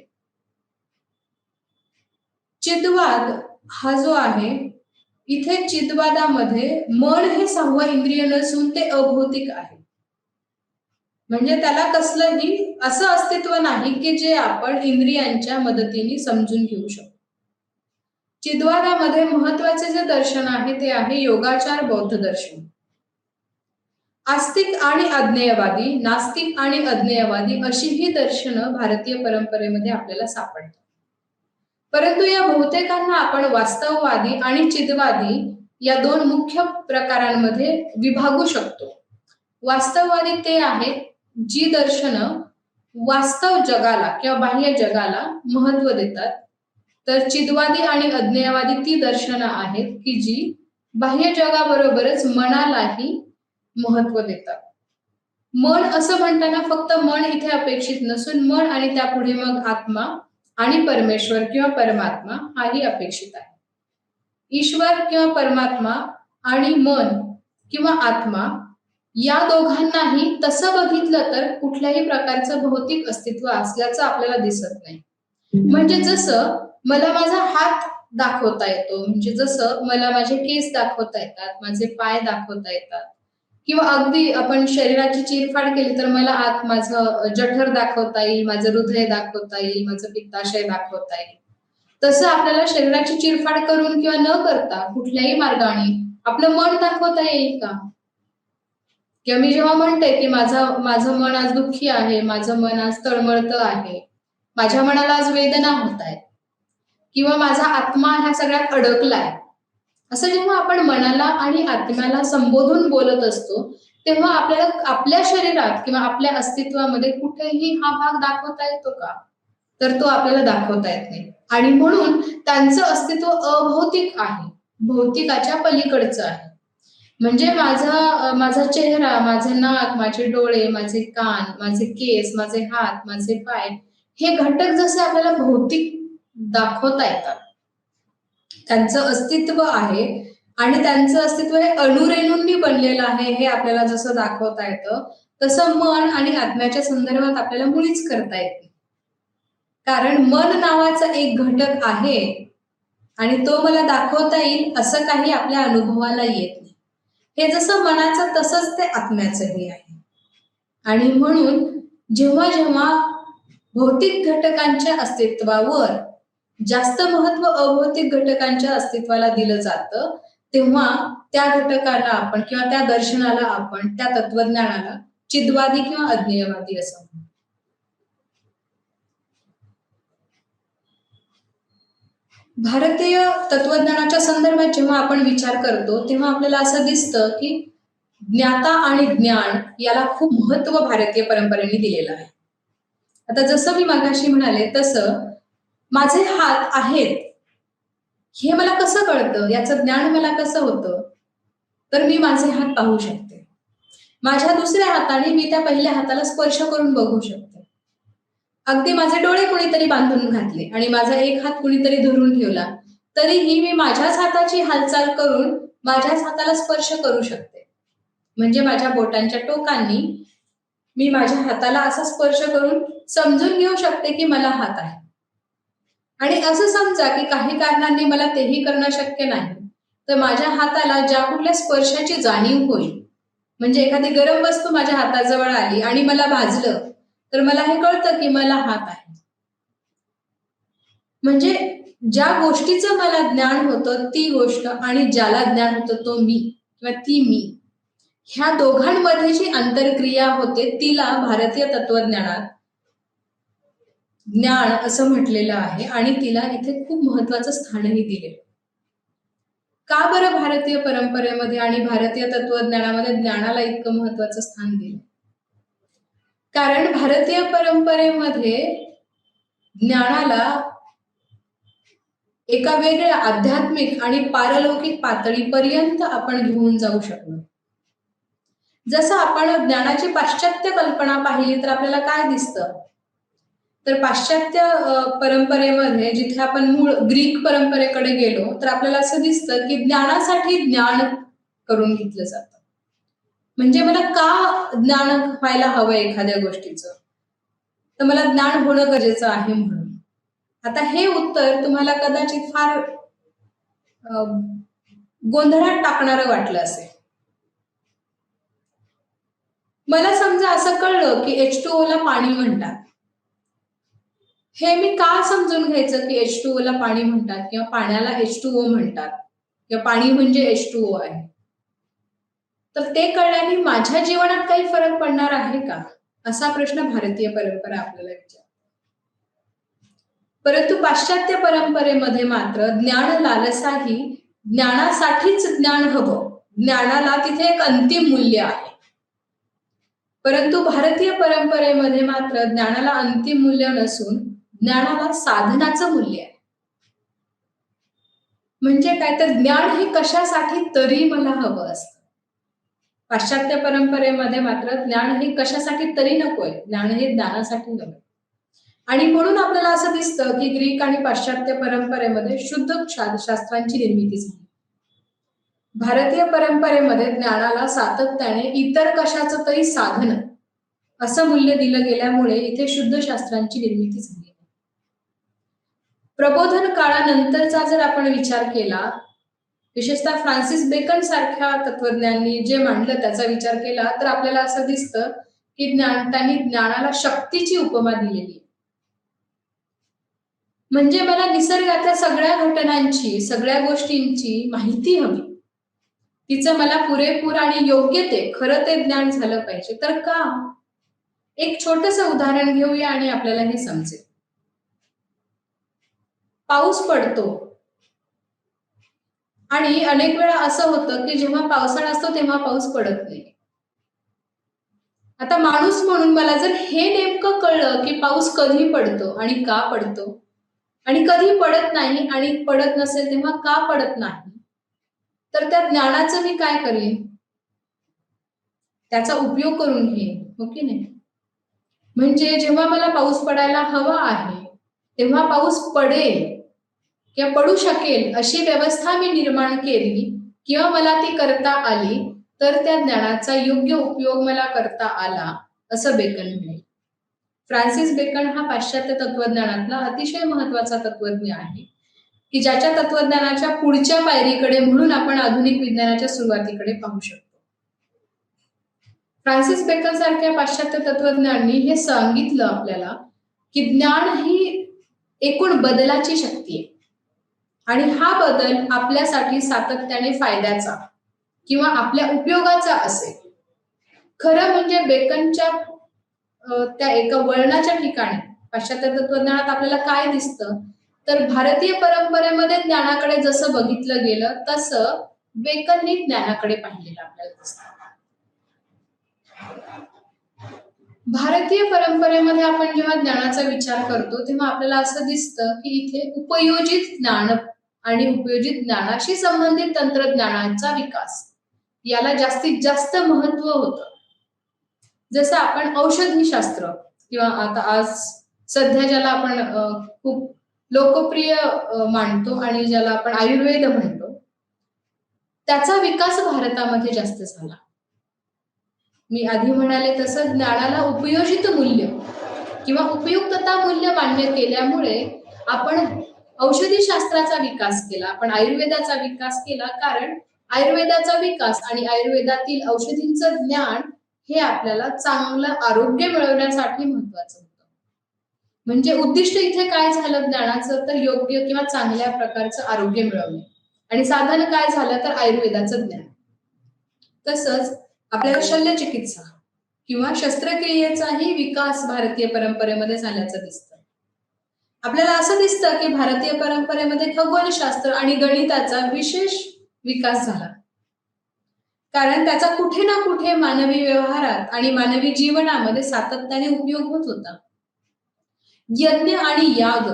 चिदवाद हा जो आहे, इथे चिदवादामध्ये मन हे 6वं इंद्रिय नसून ते अभौतिक आहे. म्हणजे त्याला कसलंही असं अस्तित्व नाही की जे आपण इंद्रियांच्या मदतीने समजून घेऊ शकतो. चिदवादामध्ये महत्वाचे जे दर्शन आहे ते आहे योगाचार बौद्ध दर्शन. आस्तिक आणि अज्ञेयवादी, नास्तिक आणि अज्ञेयवादी अशी ही दर्शनं भारतीय परंपरेमध्ये आपल्याला सापडतात. परंतु या बहुतेकांना आपण वास्तववादी आणि चिदवादी या 2 मुख्य प्रकारांमध्ये विभागू शकतो. वास्तववादी ते आहेत जी दर्शनं वास्तव जगाला किंवा बाह्य जगाला महत्व देतात, तर चिदवादी आणि अज्ञेयवादी ती दर्शनं आहेत की जी बाह्य जगाबरोबरच मनालाही महत्व देतात. मन असं म्हणताना फक्त मन इथे अपेक्षित नसून मन आणि त्यापुढे मग आत्मा आणि परमेश्वर किंवा परमात्मा हाही अपेक्षित आहे. ईश्वर किंवा परमात्मा आणि मन किंवा आत्मा या दोघांनाही तसं बघितलं तर कुठल्याही प्रकारचं भौतिक अस्तित्व असल्याचं आपल्याला दिसत नाही. म्हणजे जसं मला माझा हात दाखवता येतो, म्हणजे जसं मला माझे केस दाखवता येतात, माझे पाय दाखवता येतात, किंवा अगदी आपण शरीराची चिरफाड केली तर मला आत माझं जठर दाखवता येईल, माझं हृदय दाखवता येईल, माझं पित्ताशय दाखवता येईल. तसं आपल्याला शरीराची चिरफाड करून किंवा न करता कुठल्याही मार्गाने आपलं मन दाखवता येईल का? किंवा मी जेव्हा म्हणते की माझं मन आज दुःखी आहे, माझं मन आज तळमळतं आहे, माझ्या मनाला आज वेदना होत आहेत, किंवा माझा आत्मा ह्या सगळ्यात अडकलाय, असं जेव्हा आपण मनाला आणि आत्म्याला संबोधून बोलत असतो, तेव्हा आपल्याला आपल्या शरीरात किंवा आपल्या अस्तित्वामध्ये कुठेही हा भाग दाखवता येतो का? तर तो आपल्याला दाखवता येत नाही. आणि म्हणून त्यांचं अस्तित्व अभौतिक आहे, भौतिकाच्या पलीकडचं आहे. म्हणजे माझा चेहरा, माझे नाक, माझे डोळे, माझे कान, माझे केस, माझे हात, माझे पाय, हे घटक जसे आपल्याला भौतिक दाखवता येतात, त्यांचं अस्तित्व आहे आणि त्यांचं अस्तित्व हे अणुरेणूंनी बनलेलं आहे हे आपल्याला जसं दाखवता येतं, तसं मन आणि आत्म्याच्या संदर्भात आपल्याला मुळीच करता येत नाही. कारण मन नावाचा एक घटक आहे आणि तो मला दाखवता येईल असं काही आपल्या अनुभवाला येत नाही. हे जसं मनाचं तसंच ते आत्म्याचंही आहे. आणि म्हणून जेव्हा जेव्हा भौतिक घटकांच्या अस्तित्वावर जास्त महत्व अभौतिक घटकांच्या अस्तित्वाला दिलं जातं, तेव्हा त्या घटकाला आपण किंवा त्या दर्शनाला आपण, त्या तत्वज्ञानाला चिद्वादी किंवा अज्ञेयवादी असं म्हणतो. भारतीय तत्वज्ञानाच्या संदर्भात जेव्हा आपण विचार करतो, तेव्हा आपल्याला असं दिसतं की ज्ञाता आणि ज्ञान याला खूप महत्व भारतीय परंपरेने दिलेलं आहे. आता जसं मी मागाशी म्हणाले तसं माझे हात आहेत हे मला कसं कळतं, याचं ज्ञान मला कसं होतं, तर मी माझे हात पाहू शकते. माझ्या दुसऱ्या हाताने मी त्या पहिल्या हाताला स्पर्श करून बघू शकते. अगदी माझे डोळे कुणीतरी बांधून घातले आणि माझा एक हात कुणीतरी धरून ठेवला, तरीही मी माझ्याच हाताची हालचाल करून माझ्याच हाताला स्पर्श करू शकते. म्हणजे माझ्या बोटांच्या टोकांनी मी माझ्या हाताला असा स्पर्श करून समजून घेऊ शकते की मला हात आहे. आणि असं समजा की काही कारणांनी मला तेही करणं शक्य नाही, तर माझ्या हाताला ज्या कुठल्या स्पर्शाची जाणीव होईल, म्हणजे एखादी गरम वस्तू माझ्या हाताजवळ आली आणि मला भाजलं, तर मला हे कळतं की मला हात आहे. म्हणजे ज्या गोष्टीचं मला ज्ञान होतं ती गोष्ट आणि ज्याला ज्ञान होतं तो मी किंवा ती मी, ह्या दोघांमध्ये जी आंतरक्रिया होते तिला भारतीय तत्वज्ञानात ज्ञान असं म्हटलेलं आहे आणि तिला इथे खूप महत्वाचं स्थानही दिलेलं. का बरं भारतीय परंपरेमध्ये आणि भारतीय तत्वज्ञानामध्ये ज्ञानाला इतकं महत्वाचं स्थान दिलं? कारण भारतीय परंपरेमध्ये ज्ञानाला एका वेगळ्या आध्यात्मिक आणि पारलौकिक पातळीपर्यंत आपण घेऊन जाऊ शकलो. जसं आपण ज्ञानाची पाश्चात्य कल्पना पाहिली तर आपल्याला काय दिसतं, तर पाश्चात्य परंपरेमध्ये जिथे आपण मूळ ग्रीक परंपरेकडे गेलो तर आपल्याला असं दिसतं की ज्ञानासाठी ज्ञान करून घेतलं जातं. म्हणजे मला का ज्ञान व्हायला हवं एखाद्या गोष्टीचं, तर मला ज्ञान होणं गरजेचं आहे म्हणून. आता हे उत्तर तुम्हाला कदाचित फार गोंधळात टाकणारं वाटलं असेल. मला समजा असं कळलं की H2O ला पाणी म्हणतात, हे मी का समजून घ्यायचं की H2O ला पाणी म्हणतात किंवा पाण्याला H2O म्हणतात किंवा पाणी म्हणजे H2O आहे, तर ते कळल्याने माझ्या जीवनात काही फरक पडणार आहे का, असा प्रश्न भारतीय परंपरा आपल्याला विचारते. परंतु पाश्चात्य परंपरेमध्ये मात्र ज्ञान लालसाही ज्ञानासाठीच ज्ञान हवं, ज्ञानाला तिथे एक अंतिम मूल्य आहे. परंतु भारतीय परंपरेमध्ये मात्र ज्ञानाला अंतिम मूल्य नसून ज्ञानाला साधनाचं मूल्य आहे. म्हणजे काय, तर ज्ञान हे कशासाठी तरी मला हवं असतं. पाश्चात्य परंपरेमध्ये मात्र ज्ञान हे कशासाठी तरी नकोय, ज्ञान हे ज्ञानासाठी हवं. आणि म्हणून आपल्याला असं दिसतं की ग्रीक आणि पाश्चात्य परंपरेमध्ये शुद्ध शास्त्रांची निर्मिती झाली. भारतीय परंपरेमध्ये ज्ञानाला सातत्याने इतर कशाचं तरी साधन असं मूल्य दिलं गेल्यामुळे इथे शुद्ध शास्त्रांची निर्मिती झाली. प्रबोधन काळानंतरचा जर आपण विचार केला, विशेषतः फ्रान्सिस बेकन सारख्या तत्वज्ञांनी जे मांडलं त्याचा विचार केला, तर आपल्याला असं दिसतं की त्यांनी ज्ञानाला शक्तीची उपमा दिलेली. म्हणजे मला निसर्गातल्या सगळ्या घटनांची, सगळ्या गोष्टींची माहिती हवी, तिचं मला पुरेपूर आणि योग्य ते खरं ते ज्ञान झालं पाहिजे. तर का? एक छोटस उदाहरण घेऊया आणि आपल्याला हे समजेल. पाऊस पडतो आणि अनेक वेळा असं होतं की जेव्हा पावसाळा असतो तेव्हा पाऊस पडत नाही. आता माणूस म्हणून मला जर हे नेमकं कळलं की पाऊस कधी पडतो आणि का पडतो आणि कधी पडत नाही आणि पडत नसेल तेव्हा का पडत नाही, तर त्या ज्ञानाचं मी काय करीन? त्याचा उपयोग करून घेईन, हो की नाही? म्हणजे जेव्हा मला पाऊस पडायला हवा आहे तेव्हा पाऊस पडेल किंवा पडू शकेल अशी व्यवस्था मी निर्माण केली किंवा मला ती करता आली, तर त्या ज्ञानाचा योग्य उपयोग मला करता आला, असं बेकन म्हणेल. फ्रान्सिस बेकन हा पाश्चात्य तत्वज्ञानातला अतिशय महत्वाचा तत्वज्ञ आहे की ज्याच्या तत्वज्ञानाच्या पुढच्या पायरीकडे म्हणून आपण आधुनिक विज्ञानाच्या सुरुवातीकडे पाहू शकतो. फ्रान्सिस बेकन सारख्या पाश्चात्य तत्वज्ञांनी हे सांगितलं आपल्याला की ज्ञान ही एकूण बदलाची शक्ती आहे आणि हा बदल आपल्यासाठी सातत्याने फायद्याचा किंवा आपल्या उपयोगाचा असेल. खरं म्हणजे बेकनच्या त्या एका वळणाच्या ठिकाणी पाश्चात्य तत्वज्ञानात आपल्याला काय दिसतं, तर भारतीय परंपरेमध्ये ज्ञानाकडे जसं बघितलं गेलं तसं बेकननी ज्ञानाकडे पाहिलेलं आपल्याला दिसतं. भारतीय परंपरेमध्ये आपण जेव्हा ज्ञानाचा विचार करतो तेव्हा आपल्याला असं दिसतं की इथे उपयोजित ज्ञान आणि उपयोजित ज्ञानाशी संबंधित तंत्रज्ञानाचा विकास याला जास्तीत जास्त महत्व होतं. जसं आपण औषधी शास्त्र किंवा आता आज सध्या ज्याला आपण खूप लोकप्रिय मानतो आणि ज्याला आपण आयुर्वेद म्हणतो, त्याचा विकास भारतामध्ये जास्त झाला. मी आधी म्हणाले तसं ज्ञानाला उपयोजित मूल्य किंवा उपयुक्तता मूल्य मान्य केल्यामुळे आपण औषधी शास्त्राचा विकास केला, आपण आयुर्वेदाचा विकास केला, कारण आयुर्वेदाचा विकास आणि आयुर्वेदातील औषधींचं ज्ञान हे आपल्याला चांगलं आरोग्य मिळवण्यासाठी महत्वाचं होतं. म्हणजे उद्दिष्ट इथे काय झालं ज्ञानाचं, तर योग्य किंवा चांगल्या प्रकारचं आरोग्य मिळवणे आणि साधन काय झालं तर आयुर्वेदाचं ज्ञान. तसंच आपल्याला शल्यचिकित्सा किंवा शस्त्रक्रियेचाही विकास भारतीय परंपरेमध्ये झाल्याचं दिसतं. आपल्याला असं दिसतं की भारतीय परंपरेमध्ये खगोलशास्त्र आणि गणिताचा विशेष विकास झाला, कारण त्याचा कुठे ना कुठे मानवी व्यवहारात आणि मानवी जीवनामध्ये सातत्याने उपयोग होत होता. यज्ञ आणि याग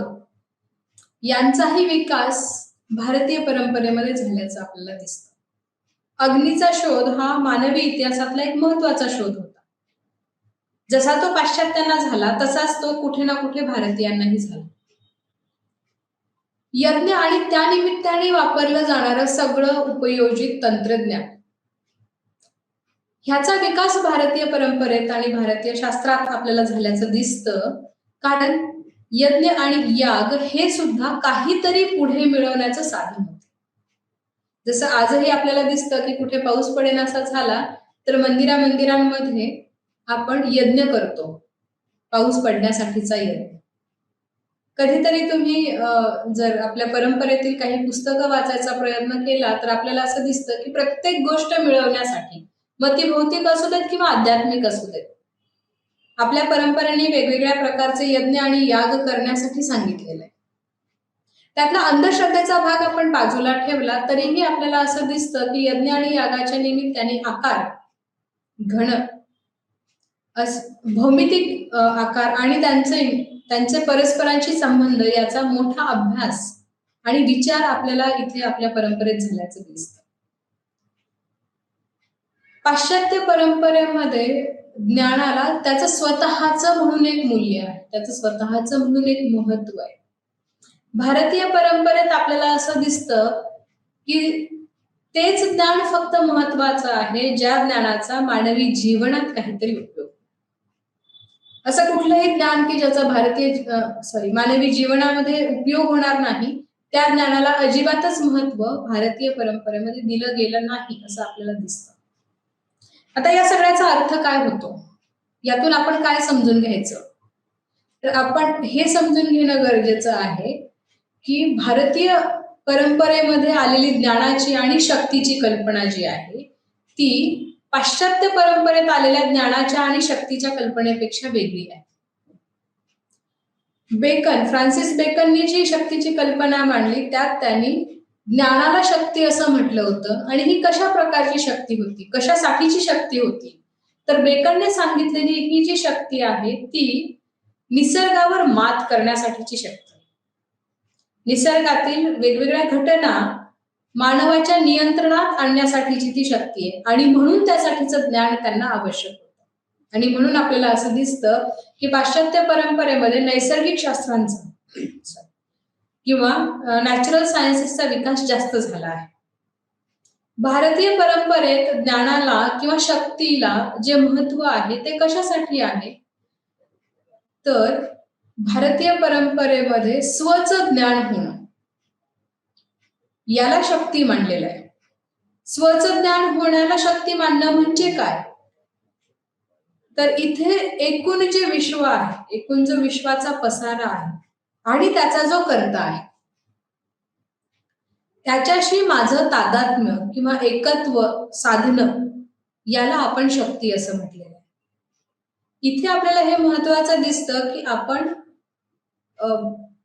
यांचाही विकास भारतीय परंपरेमध्ये झाल्याचं आपल्याला दिसतं. अग्नीचा शोध हा मानवी इतिहासातला एक महत्वाचा शोध होता. जसा तो पाश्चात्यांना झाला तसाच तो कुठे ना कुठे भारतीयांनाही झाला. यज्ञ आणि त्या निमित्ताने वापरलं जाणारं सगळं उपयोजित तंत्रज्ञान ह्याचा विकास भारतीय परंपरेत आणि भारतीय शास्त्रात आपल्याला झाल्याचं दिसतं, कारण यज्ञ आणि याग हे सुद्धा काहीतरी पुढे मिळवण्याचं साधन होतं. जसं आजही आपल्याला दिसतं की कुठे पाऊस पडेनासा झाला तर मंदिरांमध्ये आपण यज्ञ करतो, पाऊस पडण्यासाठीचा यज्ञ. कधीतरी तुम्ही जर आपल्या परंपरेतील काही पुस्तकं वाचायचा प्रयत्न केला तर आपल्याला असं दिसतं की प्रत्येक गोष्ट मिळवण्यासाठी, मग ती भौतिक असू देत किंवा आध्यात्मिक असू देत, आपल्या परंपरेने वेगवेगळ्या प्रकारचे यज्ञ आणि याग करण्यासाठी सांगितलेलं आहे. त्यातला अंधश्रद्धेचा भाग आपण बाजूला ठेवला तरीही आपल्याला असं दिसतं की यज्ञ आणि यागाच्या निमित्ताने आकार, घन, भौमितिक आकार आणि त्यांचे परस्परांशी संबंध याचा मोठा अभ्यास आणि विचार आपल्याला इथे आपल्या परंपरेत झाल्याचं दिसतं. पाश्चात्य परंपरेमध्ये ज्ञानाला त्याचं स्वतःचं म्हणून एक मूल्य आहे, त्याचं स्वतःचं म्हणून एक महत्व आहे. भारतीय परंपरेत आपल्याला असं दिसतं की तेच ज्ञान फक्त महत्वाचं आहे ज्या ज्ञानाचा मानवी जीवनात काहीतरी उपयोग. असं कुठलंही ज्ञान की ज्याचा मानवी जीवनामध्ये उपयोग होणार नाही, त्या ज्ञानाला अजिबातच महत्व भारतीय परंपरेमध्ये दिलं गेलं नाही असं आपल्याला दिसतं. आता या सगळ्याचा अर्थ काय होतो, यातून आपण काय समजून घ्यायचं, तर आपण हे समजून घेणं गरजेचं आहे की भारतीय परंपरेमध्ये आलेली ज्ञानाची आणि शक्तीची कल्पना जी आहे ती पाश्चात्य परंपरेत आलेल्या ज्ञानाच्या आणि शक्तीच्या कल्पनेपेक्षा वेगळी आहे. फ्रान्सिस बेकननी जी शक्तीची कल्पना मांडली त्यात त्यांनी ज्ञानाला शक्ती असं म्हटलं होतं. आणि ही कशा प्रकारची शक्ती होती, कशासाठीची शक्ती होती, तर बेकनने सांगितलेली ही जी शक्ती आहे ती निसर्गावर मात करण्यासाठीची शक्ती. निसर्गातील वेगवेगळ्या घटना मानवाच्या नियंत्रणात आणण्यासाठीची ती शक्ती आहे आणि म्हणून त्यासाठीचं ज्ञान त्यांना आवश्यक होतं. आणि म्हणून आपल्याला असं दिसतं की पाश्चात्य परंपरेमध्ये नैसर्गिक शास्त्रांचा किंवा नॅचरल सायन्सेसचा विकास जास्त झाला आहे. भारतीय परंपरेत ज्ञानाला किंवा शक्तीला जे महत्व आहे ते कशासाठी आहे, तर भारतीय परंपरेमध्ये स्वचं ज्ञान होणं याला शक्ती मानलेलं आहे. स्वचं ज्ञान होण्याला शक्ती मानणं म्हणजे काय, तर इथे एकूण जे विश्व आहे, एकूण जो विश्वाचा पसारा आहे आणि त्याचा जो कर्ता आहे त्याच्याशी माझं तादात्म्य किंवा एकत्व साधणं याला आपण शक्ती असं म्हटलेलं आहे. इथे आपल्याला हे महत्वाचं दिसतं की आपण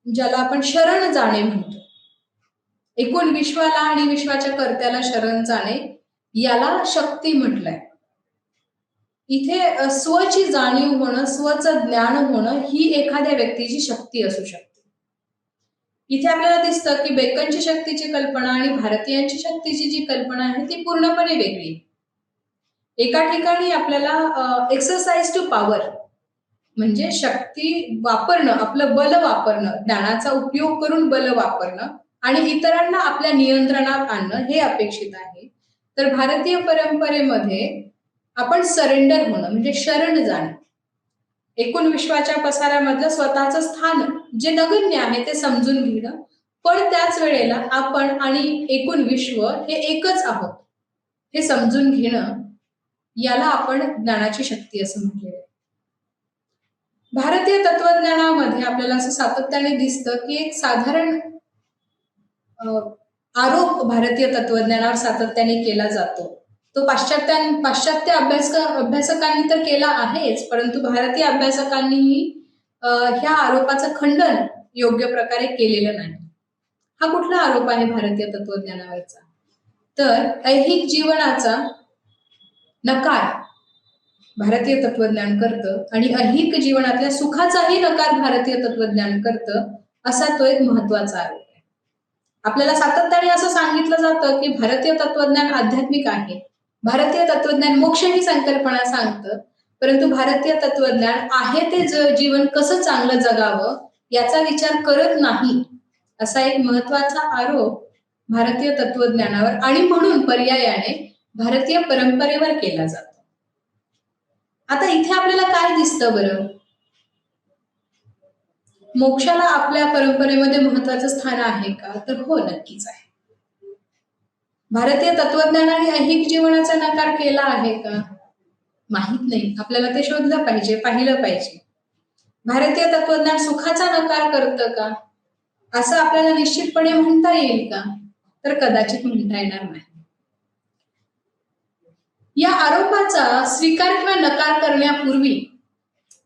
ज्याला आपण शरण जाणे म्हणतो, एकूण विश्वाला आणि विश्वाच्या कर्त्याला शरण जाणे याला शक्ती म्हटलंय. इथे स्वची जाणीव होणं, स्वचं ज्ञान होणं ही एखाद्या व्यक्तीची शक्ती असू शकते. इथे आपल्याला दिसतं की बेकनची शक्तीची कल्पना आणि भारतीयांची शक्तीची जी कल्पना आहे ती पूर्णपणे वेगळी. एका ठिकाणी आपल्याला एक्सरसाइज टू पॉवर म्हणजे शक्ती वापरणं, आपलं बल वापरणं, ज्ञानाचा उपयोग करून बल वापरणं आणि इतरांना आपल्या नियंत्रणात आणणं हे अपेक्षित आहे. तर भारतीय परंपरेमध्ये आपण सरेंडर होणं म्हणजे शरण जाणं, एकूण विश्वाच्या पसाऱ्यामधलं स्वतःचं स्थान जे नगण्य आहे ते समजून घेणं, पण त्याच वेळेला आपण आणि एकूण विश्व हे एकच आहोत हे समजून घेणं याला आपण ज्ञानाची शक्ती असं म्हटलेलं आहे. भारतीय तत्वज्ञानामध्ये आपल्याला असं सातत्याने दिसतं की एक साधारण आरोप भारतीय तत्वज्ञानावर सातत्याने केला जातो. तो पाश्चात्य अभ्यासकांनी तर केला आहेच, परंतु भारतीय अभ्यासकांनीही ह्या आरोपाचं खंडन योग्य प्रकारे केलेलं नाही. हा कुठला आरोप आहे भारतीय तत्वज्ञानावरचा, तर ऐहिक जीवनाचा नकार भारतीय तत्वज्ञान करतं आणि ऐहिक जीवनातल्या सुखाचाही नकार भारतीय तत्वज्ञान करतं, असा तो एक महत्वाचा आरोप आहे. आपल्याला सातत्याने असं सांगितलं जातं की भारतीय तत्वज्ञान आध्यात्मिक आहे, भारतीय तत्वज्ञान मोक्ष ही संकल्पना सांगतं, परंतु भारतीय तत्वज्ञान आहे ते जीवन कसं चांगलं जगावं याचा विचार करत नाही, असा एक महत्वाचा आरोप भारतीय तत्वज्ञानावर आणि म्हणून पर्यायाने भारतीय परंपरेवर केला जातो. आता इथे आपल्याला काय दिसतं बरं, मोक्षाला आपल्या परंपरेमध्ये महत्वाचं स्थान आहे का, तर हो, नक्कीच आहे. भारतीय तत्वज्ञानाने ऐहिक जीवनाचा नकार केला आहे का, माहित नाही. आपल्याला ते शोधलं पाहिजे, पाहिलं पाहिजे. भारतीय तत्वज्ञान सुखाचा नकार करतं का, असं आपल्याला निश्चितपणे म्हणता येईल का, तर कदाचित म्हणता येणार नाही. या आरोपाचा स्वीकार किंवा नकार करण्यापूर्वी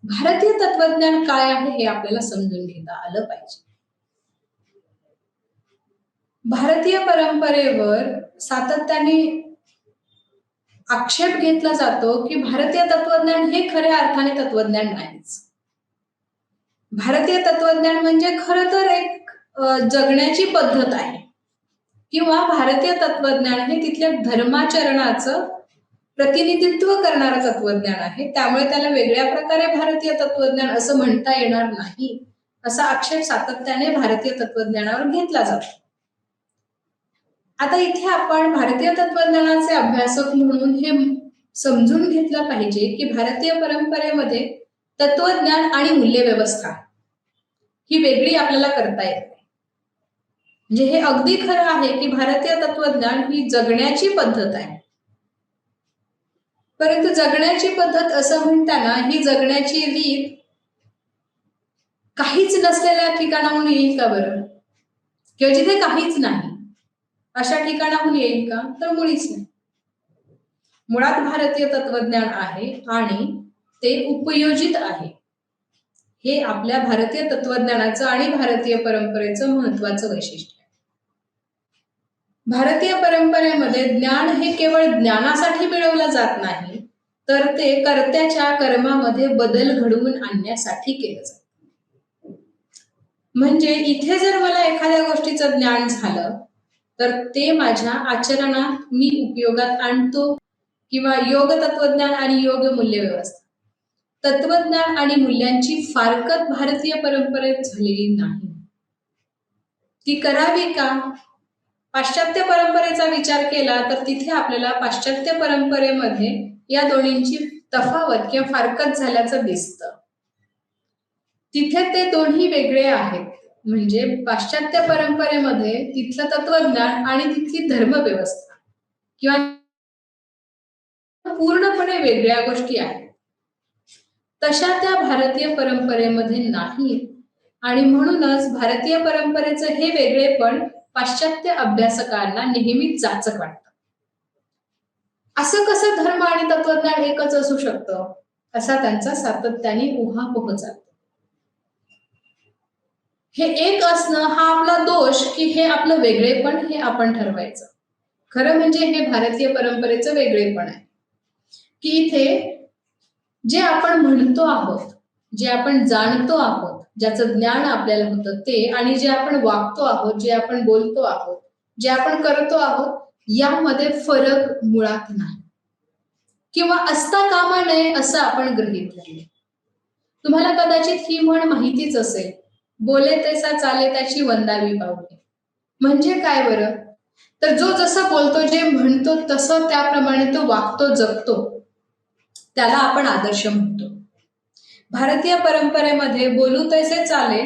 भारतीय तत्वज्ञान काय आहे हे आपल्याला समजून घेता आलं पाहिजे. भारतीय परंपरेवर सातत्याने आक्षेप घेतला जातो की भारतीय तत्वज्ञान हे खऱ्या अर्थाने तत्वज्ञान नाहीच. भारतीय तत्वज्ञान म्हणजे खरं तर एक जगण्याची पद्धत आहे किंवा भारतीय तत्वज्ञान हे तिथल्या धर्माचरणाचं प्रतिनिधित्व करणारं तत्वज्ञान आहे, त्यामुळे त्याला वेगळ्या प्रकारे भारतीय तत्वज्ञान असं म्हणता येणार नाही, असा आक्षेप सातत्याने भारतीय तत्वज्ञानावर घेतला जातो. आता इथे आपण भारतीय तत्वज्ञानाचे अभ्यासक म्हणून हे समजून घेतलं पाहिजे की भारतीय परंपरेमध्ये तत्वज्ञान आणि मूल्यव्यवस्था ही वेगळी आपल्याला करता येते. म्हणजे हे अगदी खरं आहे की भारतीय तत्वज्ञान ही जगण्याची पद्धत आहे, परंतु जगण्याची पद्धत असं म्हणताना ही जगण्याची रीत काहीच नसलेल्या ठिकाणाहून येईल का बरं, किंवा जिथे काहीच नाही अशा ठिकाणाहून येईल का? तर मुळीच नाही. मुळात भारतीय तत्वज्ञान आहे आणि ते उपयोजित आहे. हे आपल्या भारतीय तत्वज्ञानाचं आणि भारतीय परंपरेचं महत्वाचं वैशिष्ट्य आहे. भारतीय परंपरेमध्ये ज्ञान हे केवळ ज्ञानासाठी मिळवलं जात नाही, तर ते कर्त्याच्या कर्मामध्ये बदल घडवून आणण्यासाठी केलं जातं. म्हणजे इथे जर मला एखाद्या गोष्टीचं ज्ञान झालं तर ते माझ्या आचरणात मी उपयोगात आणतो, किंवा योग तत्वज्ञान आणि योग मूल्य व्यवस्था, तत्वज्ञान आणि मूल्यांची फारकत भारतीय परंपरेत झालेली नाही. ती करावी का? पाश्चात्य परंपरेचा विचार केला तर तिथे आपल्याला पाश्चात्य परंपरेमध्ये या दोन्हींची तफावत किंवा फारकत झाल्याचं दिसतं. तिथे ते दोन्ही वेगळे आहेत. म्हणजे पाश्चात्य परंपरेमध्ये तिथलं तत्वज्ञान आणि तिथली धर्मव्यवस्था किंवा पूर्णपणे वेगळ्या गोष्टी आहेत. तशा त्या भारतीय परंपरेमध्ये नाही, आणि म्हणूनच भारतीय परंपरेचं हे वेगळेपण पाश्चात्य अभ्यासकांना नेहमीच जाचक वाटतं. असं कसं धर्म आणि तत्वज्ञान एकच असू शकतं, असा त्यांचा सातत्याने उहापोह चालतो. हे एक असणं हा आपला दोष की हे आपलं वेगळेपण हे आपण ठरवायचं? खरं म्हणजे हे भारतीय परंपरेचं वेगळेपण आहे की इथे जे आपण म्हणतो आहोत, जे आपण जाणतो आहोत, ज्याचं ज्ञान आपल्याला होतं ते, आणि जे आपण वागतो आहोत, जे आपण बोलतो आहोत, जे आपण करतो आहोत, यामध्ये फरक मुळात नाही, किंवा असता कामा नये असं आपण गृहीत धरले. तुम्हाला कदाचित ही म्हण माहितीच असेल, बोले तैसा चाले त्याची वंदावी पावले. म्हणजे काय बरं? तर जो जसं बोलतो, जे म्हणतो तसं त्याप्रमाणे तो वागतो, जगतो, त्याला आपण आदर्श म्हणतो. भारतीय परंपरेमध्ये बोलू तैसे चाले,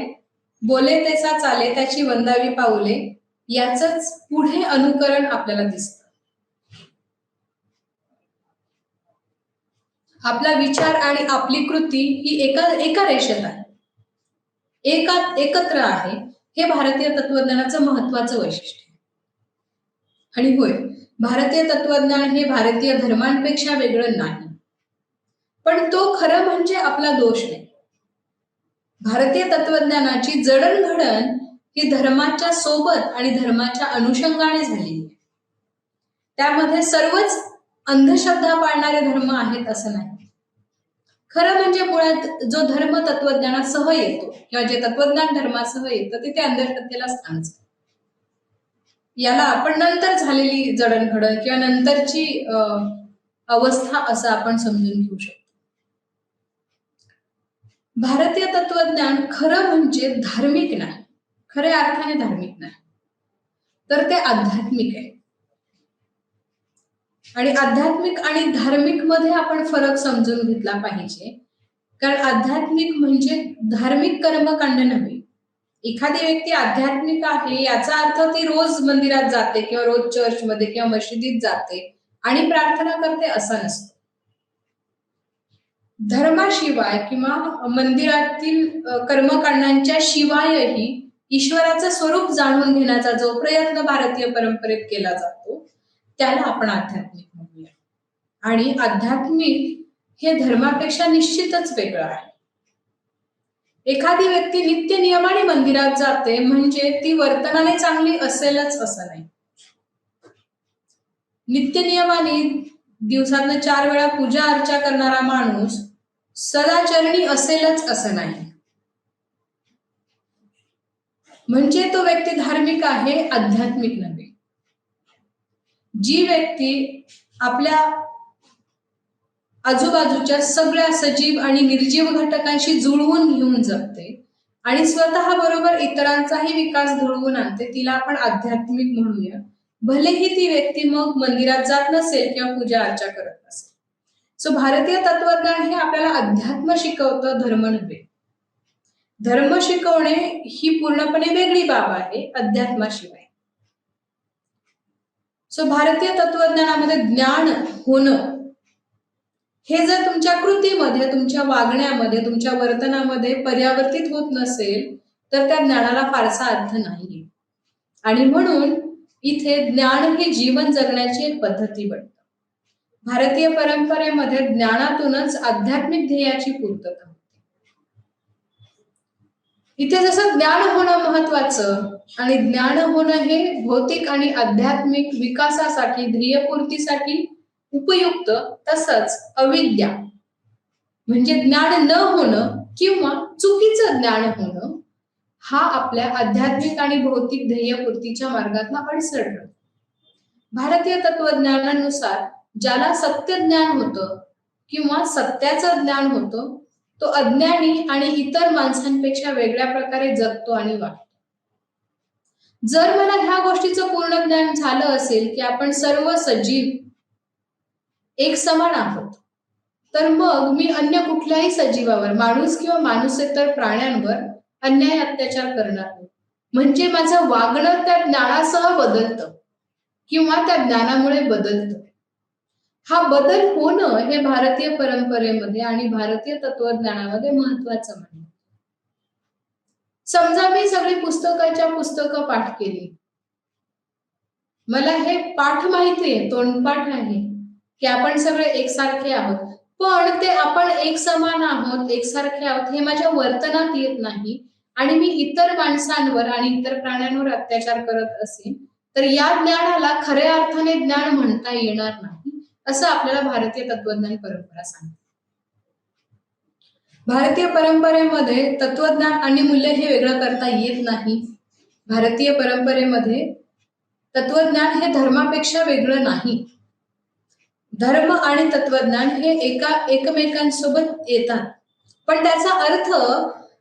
बोले तैसा चाले त्याची वंदावी पावले, याचंच पुढे अनुकरण आपल्याला दिसतं. आपला विचार आणि आपली कृती ही एका रेषेत आहे, एकत्र आहे. हे भारतीय तत्वज्ञानाचं महत्वाचं वैशिष्ट्य आहे. आणि होय, भारतीय तत्वज्ञान हे भारतीय धर्मांपेक्षा वेगळं नाही, पण तो खरं म्हणजे आपला दोष नाही. भारतीय तत्वज्ञानाची जडणघडण ही धर्माच्या सोबत आणि धर्माच्या अनुषंगाने झालेली आहे. त्यामध्ये सर्वच अंधश्रद्धा पाळणारे धर्म आहेत असं नाही. खरं म्हणजे मुळात जो धर्म तत्वज्ञानासह येतो किंवा जे तत्वज्ञान धर्मासह येतं तिथे अंधश्रद्धेला स्थान असतं. याला आपण नंतर झालेली जडणघडण किंवा नंतरची अवस्था असं आपण समजून घेऊ शकतो. भारतीय तत्वज्ञान खरं म्हणजे धार्मिक नाही, खऱ्या अर्थाने धार्मिक नाही, तर ते आध्यात्मिक आहे. आणि आध्यात्मिक आणि धार्मिक मध्ये आपण फरक समजून घेतला पाहिजे. कारण आध्यात्मिक म्हणजे धार्मिक कर्मकांड नव्हे. एखादी व्यक्ती आध्यात्मिक आहे याचा अर्थ ती रोज मंदिरात जाते किंवा रोज चर्चमध्ये किंवा मशिदीत जाते आणि प्रार्थना करते असा नसतो. धर्माशिवाय किंवा मंदिरातील कर्मकांडांच्या शिवायही ईश्वराचं स्वरूप जाणून घेण्याचा जो प्रयत्न भारतीय परंपरेत केला जातो त्याला आपण आध्यात्मिक म्हणूया. आणि आध्यात्मिक हे धर्मापेक्षा निश्चितच वेगळं आहे. एखादी व्यक्ती नित्य नियमाने मंदिरात जाते म्हणजे ती वर्तनाने चांगली असेलच असं नाही. नित्य नियमाने दिवसातनं 4 वेळा पूजा अर्चा करणारा माणूस सदाचरणी असेलच असं नाही. म्हणजे तो व्यक्ती धार्मिक आहे, आध्यात्मिक नव्हे. जी व्यक्ती आपल्या आजूबाजूच्या सगळ्या सजीव आणि निर्जीव घटकांशी जुळवून घेऊन जगते आणि स्वतः बरोबर इतरांचाही विकास घडवून आणते, तिला आपण आध्यात्मिक म्हणूया. भलेही ती व्यक्ती मग मंदिरात जात नसेल किंवा पूजा अर्चा करत नसेल. सो भारतीय तत्वज्ञान हे आपल्याला अध्यात्म शिकवतं, धर्म नव्हे. धर्म शिकवणे ही पूर्णपणे वेगळी बाब आहे अध्यात्माशिवाय. सो भारतीय तत्वज्ञानामध्ये ज्ञान होणं हे जर तुमच्या कृतीमध्ये, तुमच्या वागण्यामध्ये, तुमच्या वर्तनामध्ये पर्यावर्तित होत नसेल तर त्या ज्ञानाला फारसा अर्थ नाहीये. आणि म्हणून इथे ज्ञान हे जीवन जगण्याची एक पद्धती बनतं. भारतीय परंपरेमध्ये ज्ञानातूनच आध्यात्मिक ध्येयाची पूर्तता होते. इथे जसं ज्ञान होणं महत्वाचं आणि ज्ञान होणं हे भौतिक आणि आध्यात्मिक विकासासाठी ध्येयपूर्तीसाठी उपयुक्त, तसंच अविद्या म्हणजे ज्ञान न होणं किंवा चुकीचं ज्ञान होणं हा आपल्या आध्यात्मिक आणि भौतिक ध्येयपूर्तीच्या मार्गातला अडसर ठरतो. भारतीय तत्वज्ञानानुसार ज्याला सत्य ज्ञान होतं किंवा सत्याचं ज्ञान होतं तो अज्ञानी आणि इतर माणसांपेक्षा वेगळ्या प्रकारे जगतो आणि वागतो. जर मला ह्या गोष्टीचं पूर्ण ज्ञान झालं असेल की आपण सर्व सजीव एक समान आहोत, तर मग मी अन्य कुठल्याही सजीवावर, माणूस किंवा माणूसेतर प्राण्यांवर अन्याय अत्याचार करणार नाही. म्हणजे माझं वागणं त्या ज्ञानासह बदलतं किंवा त्या ज्ञानामुळे बदलतं. हा बदल होणं हे भारतीय परंपरेमध्ये आणि भारतीय तत्वज्ञानामध्ये महत्वाचं मानलं. समजा मी सगळी पुस्तकं पाठ केली, मला हे पाठ माहितीये, तोंडपाठ आहे की आपण सगळे एकसारखे आहोत, पण ते आपण एक समान आहोत, एकसारखे आहोत हे माझ्या वर्तनात येत नाही आणि मी इतर माणसांवर आणि इतर प्राण्यांवर अत्याचार करत असेल, तर या ज्ञानाला खऱ्या अर्थाने ज्ञान म्हणता येणार नाही, असं आपल्याला भारतीय तत्वज्ञान परंपरा सांगते. भारतीय परंपरेमध्ये तत्वज्ञान आणि मूल्य हे वेगळं करता येत नाही. भारतीय परंपरेमध्ये तत्वज्ञान हे धर्मापेक्षा वेगळं नाही. धर्म आणि तत्वज्ञान हे एकमेकांसोबत येतात, पण त्याचा अर्थ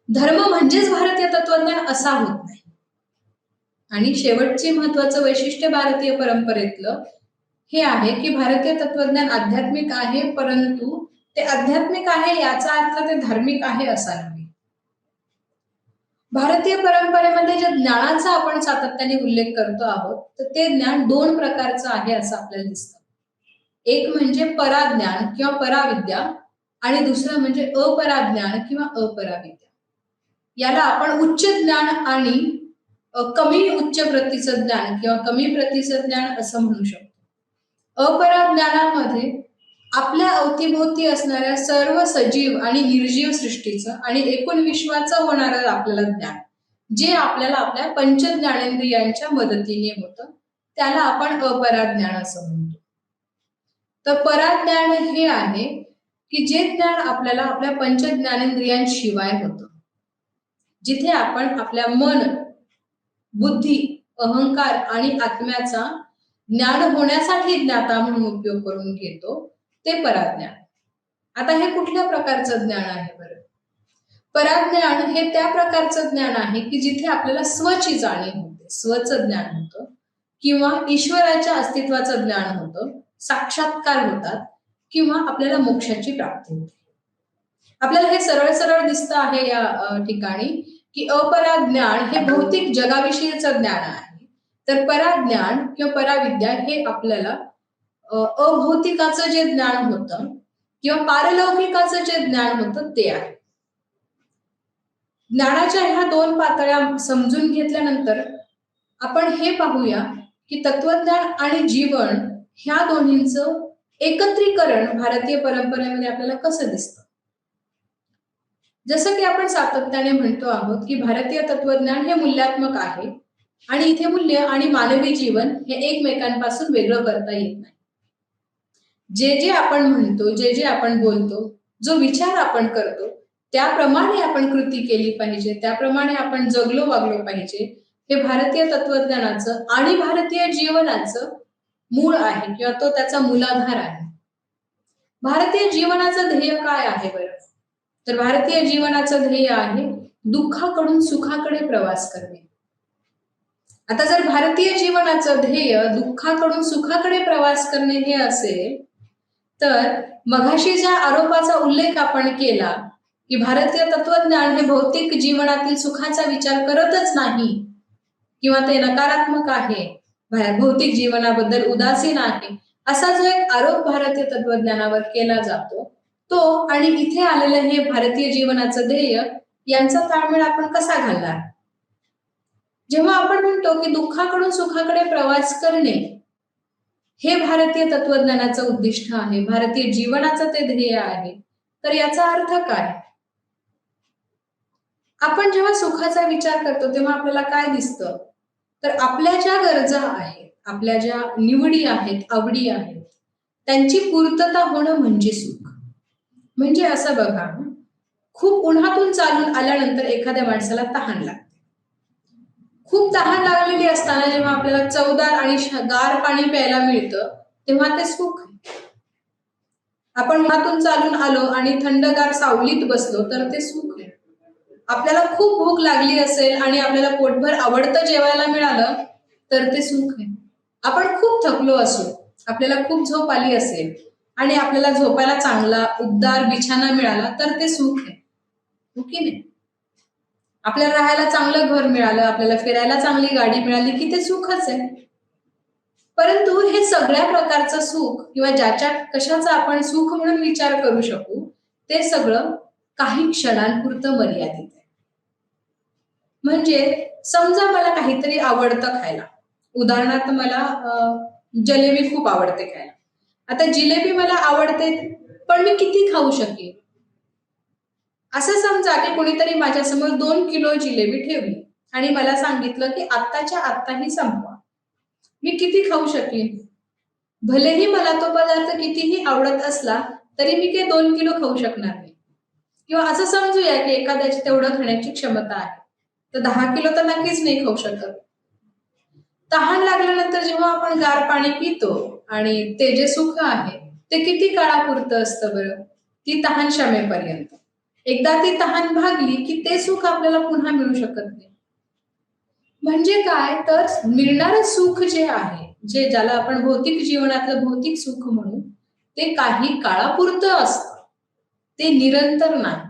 धर्म म्हणजेच भारतीय तत्वज्ञान असा होत नाही. आणि शेवटचे महत्वाचं वैशिष्ट्य भारतीय परंपरेतलं हे आहे की भारतीय तत्वज्ञान आध्यात्मिक आहे, परंतु ते आध्यात्मिक आहे याचा अर्थ ते धार्मिक आहे असा नव्हे. भारतीय परंपरेमध्ये ज्या ज्ञानाचा आपण सातत्याने उल्लेख करतो आहोत, तर ते ज्ञान दोन प्रकारचं आहे असं आपल्याला दिसतं. एक म्हणजे पराज्ञान किंवा पराविद्या आणि दुसरं म्हणजे अपराज्ञान किंवा अपराविद्या. याला आपण उच्च ज्ञान आणि कमी उच्च प्रतीचं ज्ञान किंवा कमी प्रतीचं ज्ञान असं म्हणू शकतो. अपराज्ञानामध्ये आपल्या अवतीभोवती असणाऱ्या सर्व सजीव आणि निर्जीव सृष्टीचं आणि एकूण विश्वाचं होणारं आपल्याला ज्ञान, जे आपल्याला आपल्या पंचज्ञानेंद्रियांच्या मदतीने होतं, त्याला आपण अपराज्ञान असं म्हणतो. तर पराज्ञान हे आहे की जे ज्ञान आपल्याला आपल्या पंचज्ञानेंद्रियांशिवाय होतं, जिथे आपण आपल्या मन, बुद्धी, अहंकार आणि आत्म्याचा ज्ञान होण्यासाठी ज्ञाता म्हणून उपयोग करून घेतो, ते पराज्ञान. आता हे कुठल्या प्रकारचं ज्ञान आहे बरं? पराज्ञान हे त्या प्रकारचं ज्ञान आहे की जिथे आपल्याला स्वची जाणीव होते, स्वचं ज्ञान होतं किंवा ईश्वराच्या अस्तित्वाचं ज्ञान होतं, साक्षात्कार होतात किंवा आपल्याला मोक्षाची प्राप्ती होते. आपल्याला हे सरळ सरळ दिसतं आहे या ठिकाणी की अपराज्ञान हे भौतिक जगाविषयीचं ज्ञान आहे, तर पराज्ञान किंवा पराविद्या हे आपल्याला अभौतिकाचं जे ज्ञान होतं किंवा पारलौकिकाचं जे ज्ञान होतं ते आहे. ज्ञानाच्या ह्या दोन पातळ्या समजून घेतल्यानंतर आपण हे पाहूया की तत्वज्ञान आणि जीवन ह्या दोन्हींचं एकत्रीकरण भारतीय परंपरेमध्ये आपल्याला कसं दिसतं. जसं की आपण सातत्याने म्हणतो आहोत की भारतीय तत्वज्ञान हे मूल्यात्मक आहे आणि इथे मूल्य आणि मानवी जीवन हे एकमेकांपासून वेगळं करता येत नाही. जे जे आपण म्हणतो, जे जे आपण बोलतो, जो विचार आपण करतो, त्याप्रमाणे आपण कृती केली पाहिजे, त्याप्रमाणे आपण जगलो वागलो पाहिजे, हे भारतीय तत्वज्ञानाचं आणि भारतीय जीवनाचं मूळ आहे किंवा तो त्याचा मूलाधार आहे. भारतीय जीवनाचं ध्येय काय आहे बरं? तर भारतीय जीवनाचं ध्येय आहे दुःखाकडून सुखाकडे प्रवास करणे. आता जर भारतीय जीवनाचं ध्येय दुःखाकडून सुखाकडे प्रवास करणे हे असेल, तर मघाशी ज्या आरोपाचा उल्लेख आपण केला की भारतीय तत्वज्ञान हे भौतिक जीवनातील सुखाचा विचार करतच नाही किंवा ते नकारात्मक आहे, भौतिक जीवनाबद्दल उदासीन आहे, असा जो एक आरोप भारतीय तत्वज्ञानावर केला जातो, तो आणि इथे आलेलं हे भारतीय जीवनाचं ध्येय यांचा ताळमेळ आपण कसा घालणार? जेव्हा आपण म्हणतो की दुःखाकडून सुखाकडे प्रवास करणे हे भारतीय तत्वज्ञानाचं उद्दिष्ट आहे, भारतीय जीवनाचं ते ध्येय आहे, तर याचा अर्थ काय? आपण जेव्हा सुखाचा विचार करतो तेव्हा आपल्याला काय दिसतं? तर आपल्या ज्या गरजा आहेत, आपल्या ज्या निवडी आहेत, आवडी आहेत, त्यांची पूर्तता होणं म्हणजे सुख. म्हणजे असं बघा, खूप उन्हातून चालून आल्यानंतर एखाद्या माणसाला तहान लागते. खूप तहान लागलेली असताना जेव्हा आपल्याला चवदार आणि गार पाणी प्यायला मिळतं, तेव्हा ते सुख आहे. आपण उन्हातून चालून आलो आणि थंडगार सावलीत बसलो तर ते सुख आहे. आपल्याला खूप भूक लागली असेल आणि आपल्याला पोटभर आवडतं जेवायला मिळालं तर ते सुख आहे. आपण खूप थकलो असू, आपल्याला खूप झोप आली असेल आणि आपल्याला झोपायला चांगला उबदार बिछाना मिळाला तर ते सुख आहे. हो की नाही? आपल्याला राहायला चांगलं घर मिळालं, आपल्याला फिरायला चांगली गाडी मिळाली की ते सुखच आहे. परंतु हे सगळ्या प्रकारचं सुख किंवा ज्याच्या कशाचा आपण सुख म्हणून विचार करू शकू, ते सगळं काही क्षणांपुरतं मर्यादित आहे. म्हणजे समजा मला काहीतरी आवडतं खायला. उदाहरणार्थ मला जलेबी खूप आवडते खायला. आता जिलेबी मला आवडते, पण मी किती खाऊ शकेन? असं समजा की कोणीतरी माझ्यासमोर 2 किलो जिलेबी ठेवली आणि मला सांगितलं की आत्ताच्या आत्ता ही संपवा. मी किती खाऊ शकेन? भलेही मला तो पदार्थ कितीही आवडत असला, तरी मी काही 2 किलो खाऊ शकणार नाही. किंवा असं समजूया की एखाद्याची तेवढं खाण्याची क्षमता आहे. तर 10 किलो तर नक्कीच नाही खाऊ शकत. तहान लागल्यानंतर जेव्हा आपण गार पाणी पितो आणि ते जे सुख आहे, ते किती काळापुरतं असतं बरं? ती तहान शमेपर्यंत. एकदा ती तहान भागली की ते सुख आपल्याला पुन्हा मिळू शकत नाही. म्हणजे काय तर मिळणारं सुख जे आहे, जे ज्याला आपण भौतिक जीवनातलं भौतिक सुख म्हणू, ते काही काळापुरतं असतं. ते निरंतर नाही.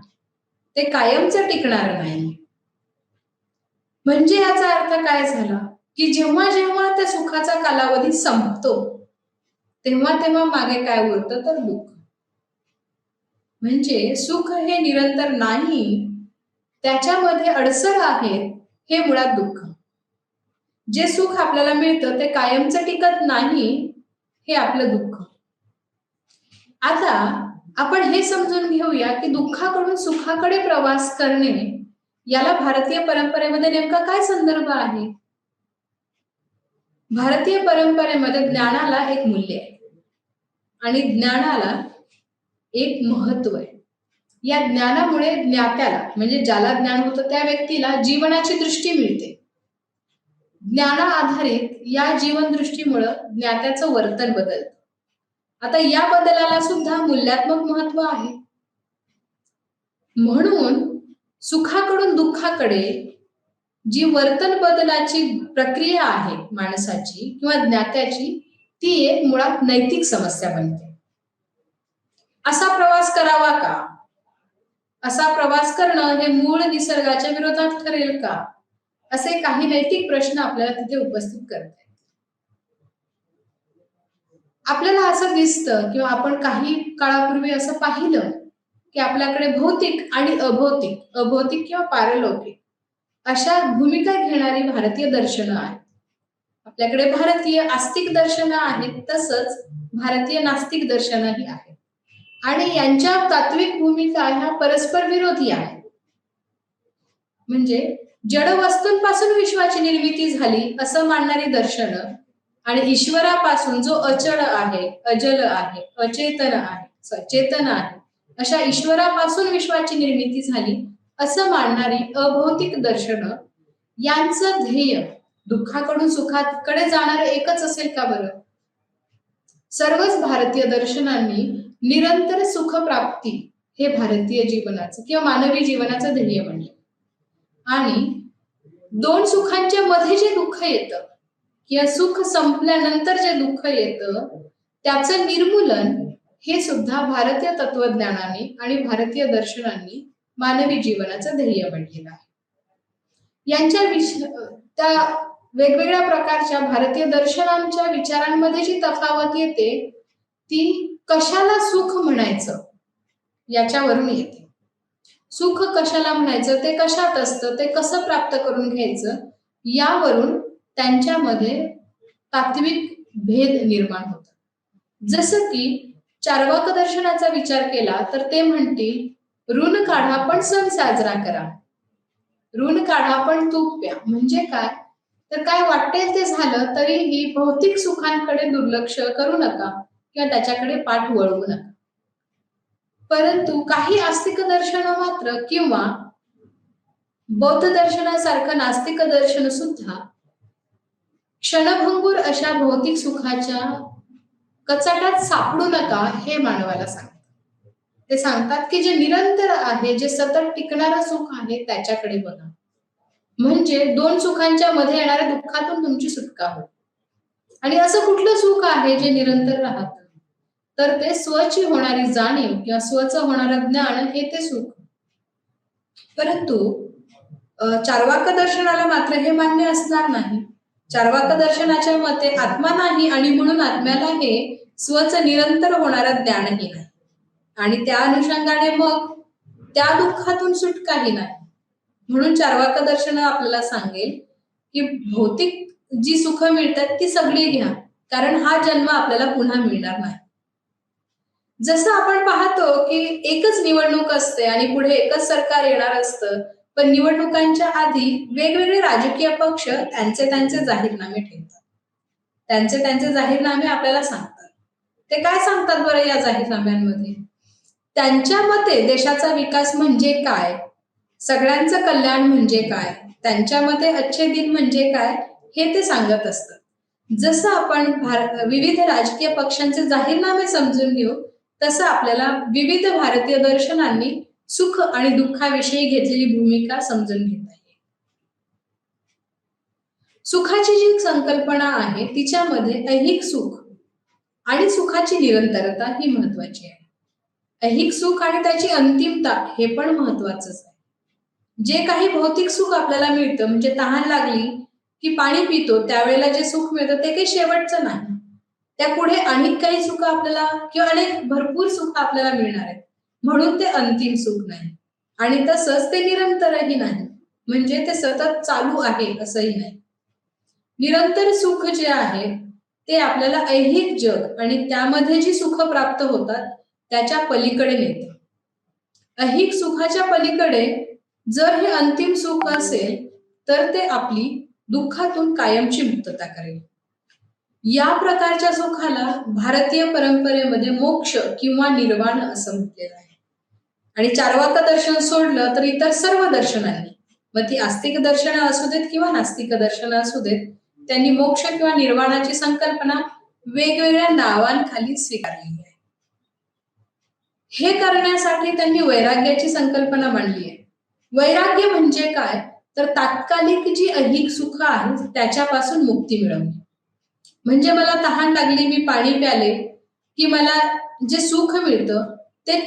ते कायमचं टिकणारं नाही. म्हणजे याचा अर्थ काय झाला, की जेव्हा जेव्हा त्या सुखाचा कालावधी संपतो, तेव्हा तेव्हा मागे काय उरतं तर दुःख. म्हणजे सुख हे निरंतर नाही, त्याच्यामध्ये अडसर आहे, हे मुळात दुःख. जे सुख आपल्याला मिळतं ते कायमचं टिकत नाही, हे आपलं दुःख. आता आपण हे समजून घेऊया की दुःखाकडून सुखाकडे प्रवास करणे याला भारतीय परंपरेमध्ये नेमका काय संदर्भ आहे? भारतीय परंपरेमध्ये ज्ञानाला एक मूल्य आहे आणि ज्ञानाला एक महत्व आहे. या ज्ञानामुळे ज्ञात्याला म्हणजे ज्याला ज्ञान होतं त्या व्यक्तीला जीवनाची दृष्टी मिळते. ज्ञाना आधारित या जीवन दृष्टीमुळे ज्ञात्याचं वर्तन बदलतं. आता या बदलाला सुद्धा मूल्यात्मक महत्व आहे. म्हणून सुखाकडून दुःखाकडे जी वर्तन बदलाची प्रक्रिया आहे माणसाची किंवा ज्ञात्याची, ती एक मुळात नैतिक समस्या बनते. असा प्रवास करावा का? असा प्रवास करणं हे मूळ निसर्गाच्या विरोधात ठरेल का? असे काही नैतिक प्रश्न आपल्याला तिथे उपस्थित करतात. आपल्याला असं दिसतं किंवा आपण काही काळापूर्वी असं पाहिलं की आपल्याकडे भौतिक आणि अभौतिक, अभौतिक किंवा पारलौकिक अशा भूमिका घेणारी भारतीय दर्शनं आहेत. आपल्याकडे भारतीय आस्तिक दर्शनं आहेत, तसंच भारतीय नास्तिक दर्शनंही आहेत. आणि यांच्या तात्विक भूमिका ह्या परस्पर विरोधी आहेत. म्हणजे जड वस्तूंपासून विश्वाची निर्मिती झाली असं मानणारी दर्शनं आणि ईश्वरापासून जो अचळ आहे, अजल आहे, अचेतन आहे, सचेतन आहे, अशा ईश्वरापासून विश्वाची निर्मिती झाली असं मानणारी अभौतिक दर्शनं, यांचं ध्येय दुःखाकडून सुखाकडे जाणारे एकच असेल का बरं? सर्वच भारतीय दर्शनांनी निरंतर सुखप्राप्ती हे भारतीय जीवनाचं किंवा मानवी जीवनाचं ध्येय म्हणले. आणि दोन सुखांच्या मध्ये जे दुःख येतं किंवा सुख संपल्यानंतर जे दुःख येतं त्याचं निर्मूलन हे सुद्धा भारतीय तत्वज्ञानाने आणि भारतीय दर्शनांनी मानवी जीवनाचं ध्येय म्हणलेलं आहे. यांच्या त्या वेगवेगळ्या प्रकारच्या भारतीय दर्शनांच्या विचारांमध्ये जी तफावत येते ती कशाला सुख म्हणायचं याच्यावरून येते. सुख कशाला म्हणायचं, ते कशात असतं, ते कसं प्राप्त करून घ्यायचं, यावरून त्यांच्यामध्ये तात्विक भेद निर्माण होतात. जसं की चार्वाक दर्शनाचा विचार केला तर ते म्हणतील ऋण काढा पण सण साजरा करा, ऋण काढा पण तूप प्या. म्हणजे काय, तर काय वाटेल ते झालं तरीही भौतिक सुखांकडे दुर्लक्ष करू नका किंवा त्याच्याकडे पाठ वळवू नका. परंतु काही आस्तिक दर्शन मात्र किंवा बौद्ध दर्शनासारखं नास्तिक दर्शन सुद्धा क्षणभंगूर अशा भौतिक सुखाच्या कचाट्यात सापडू नका हे मानवाला सांगतात. ते सांगतात की जे निरंतर आहे, जे सतत टिकणारं सुख आहे त्याच्याकडे बघा. म्हणजे दोन सुखांच्या मध्ये येणाऱ्या दुःखातून तुमची सुटका होईल. आणि असं कुठलं सुख आहे जे निरंतर राहतं, तर ते स्वची होणारी जाणीव किंवा स्वचं होणारं ज्ञान हे ते सुख. परंतु चार्वाक दर्शनाला मात्र हे मान्य असणार नाही. चार्वाक दर्शनाच्या मते आत्मा नाही आणि म्हणून आत्म्याला हे स्वचं निरंतर होणारं ज्ञानही नाही आणि त्या अनुषंगाने मग त्या दुःखातून सुटकाही नाही. म्हणून चार्वाक दर्शन आपल्याला सांगेल की भौतिक जी सुख मिळतात ती सगळी घ्या, कारण हा जन्म आपल्याला पुन्हा मिळणार नाही. जसं आपण पाहतो की एकच निवडणूक असते आणि पुढे एकच सरकार येणार असतं, पण निवडणुकांच्या आधी वेगवेगळे राजकीय पक्ष त्यांचे जाहीरनामे ठेवतात. त्यांचे जाहीरनामे आपल्याला सांगतात. ते काय सांगतात बरं या जाहीरनाम्यांमध्ये? त्यांच्या मते देशाचा विकास म्हणजे काय, सगळ्यांचं कल्याण म्हणजे काय, त्यांच्या मते अच्छे दिन म्हणजे काय हे ते सांगत असतात. जसं आपण विविध राजकीय पक्षांचे जाहीरनामे समजून घेऊ तसं आपल्याला विविध भारतीय दर्शनांनी सुख आणि दुःखाविषयी घेतलेली भूमिका समजून घेता येईल. सुखाची जी संकल्पना आहे तिच्यामध्ये ऐहिक सुख आणि सुखाची निरंतरता ही महत्वाची आहे. ऐहिक सुख आणि त्याची अंतिमता हे पण महत्वाचंच आहे. जे काही भौतिक सुख आपल्याला मिळतं, म्हणजे तहान लागली की पाणी पितो त्यावेळेला जे सुख मिळतं ते काही शेवटचं नाही. त्यापुढे अनेक काही सुख आपल्याला किंवा अनेक भरपूर सुख आपल्याला मिळणार आहेत, म्हणून ते अंतिम सुख नाही. आणि तसंच ते निरंतरही नाही, म्हणजे ते सतत चालू आहे असंही नाही. निरंतर सुख जे आहे ते आपल्याला ऐहिक जग आणि त्यामध्ये जी सुख प्राप्त होतात त्याच्या पलीकडे नेतं. ऐहिक सुखाच्या पलीकडे जर हे अंतिम सुख असेल तर ते आपली दुःखातून कायमची मुक्तता करेल. या प्रकारच्या सुखाला भारतीय परंपरेमध्ये मोक्ष किंवा निर्वाण असं म्हटलेलं आहे. आणि चार्वाक दर्शन सोडलं तर इतर सर्व दर्शनांनी, मग ती आस्तिक दर्शनं असू देत किंवा नास्तिक दर्शनं असू देत, त्यांनी मोक्ष किंवा निर्वाणाची संकल्पना वेगवेगळ्या नावांखाली स्वीकारलेली आहे. हे करण्यासाठी त्यांनी वैराग्याची संकल्पना मांडली आहे. वैराग्य म्हणजे काय, तर तात्कालिक जी ऐहिक सुख आहे त्याच्यापासून मुक्ती मिळवणे. म्हणजे मला तहान लागली, मी पाणी प्याले की मला जे सुख मिळतं ते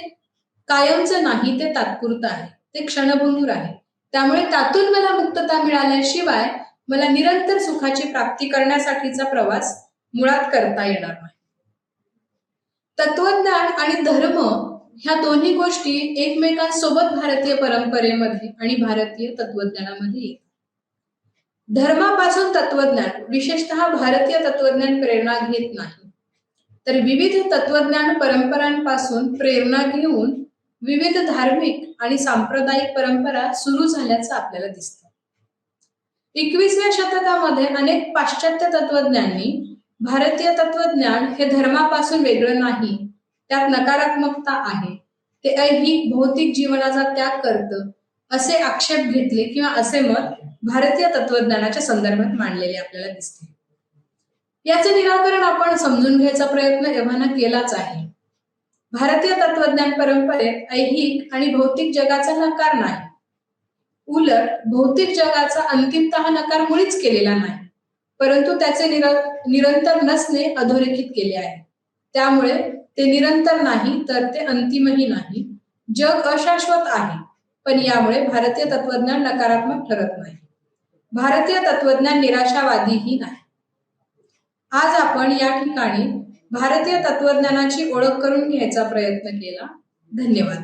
कायमचं नाही, ते तात्पुरतं आहे, ते क्षणभंगूर आहे. त्यामुळे त्यातून मला मुक्तता मिळाल्याशिवाय मला निरंतर सुखाची प्राप्ती करण्यासाठीचा प्रवास मुळात करता येणार नाही. तत्वज्ञान आणि धर्म ह्या दोन्ही गोष्टी एकमेकांसोबत भारतीय परंपरेमध्ये आणि भारतीय तत्वज्ञानामध्ये येतात. धर्मापासून तत्वज्ञान, विशेषतः भारतीय तत्वज्ञान प्रेरणा घेत नाही, तर विविध तत्वज्ञान परंपरांपासून प्रेरणा घेऊन विविध धार्मिक आणि सांप्रदायिक परंपरा सुरू झाल्याचं आपल्याला दिसतं. 21व्या शतकामध्ये अनेक पाश्चात्य तत्वज्ञांनी भारतीय तत्वज्ञान हे धर्मापासून वेगळं नाही, त्यात नकारात्मकता आहे, ते ऐहिक भौतिक जीवनाचा त्याग करतं असे आक्षेप घेतले किंवा असे मत भारतीय तत्वज्ञानाच्या संदर्भात मांडलेले आपल्याला दिसते. याचे निराकरण आपण समजून घ्यायचा प्रयत्न एव्हाना केलाच आहे. भारतीय तत्वज्ञान परंपरेत ऐहिक आणि भौतिक जगाचा नकार नाही, उलट भौतिक जगाचा अंतिमतः नकार मुळीच केलेला नाही, परंतु त्याचे निरंतर नसणे अधोरेखित केले आहे. त्यामुळे ते निरंतर नाही तर ते अंतिमही नाही. जग अशाश्वत आहे, पण यामुळे भारतीय तत्वज्ञान नकारात्मक ठरत नाही. भारतीय तत्वज्ञान निराशावादीही नाही. आज आपण या ठिकाणी भारतीय तत्वज्ञानाची ओळख करून घ्यायचा प्रयत्न केला. धन्यवाद.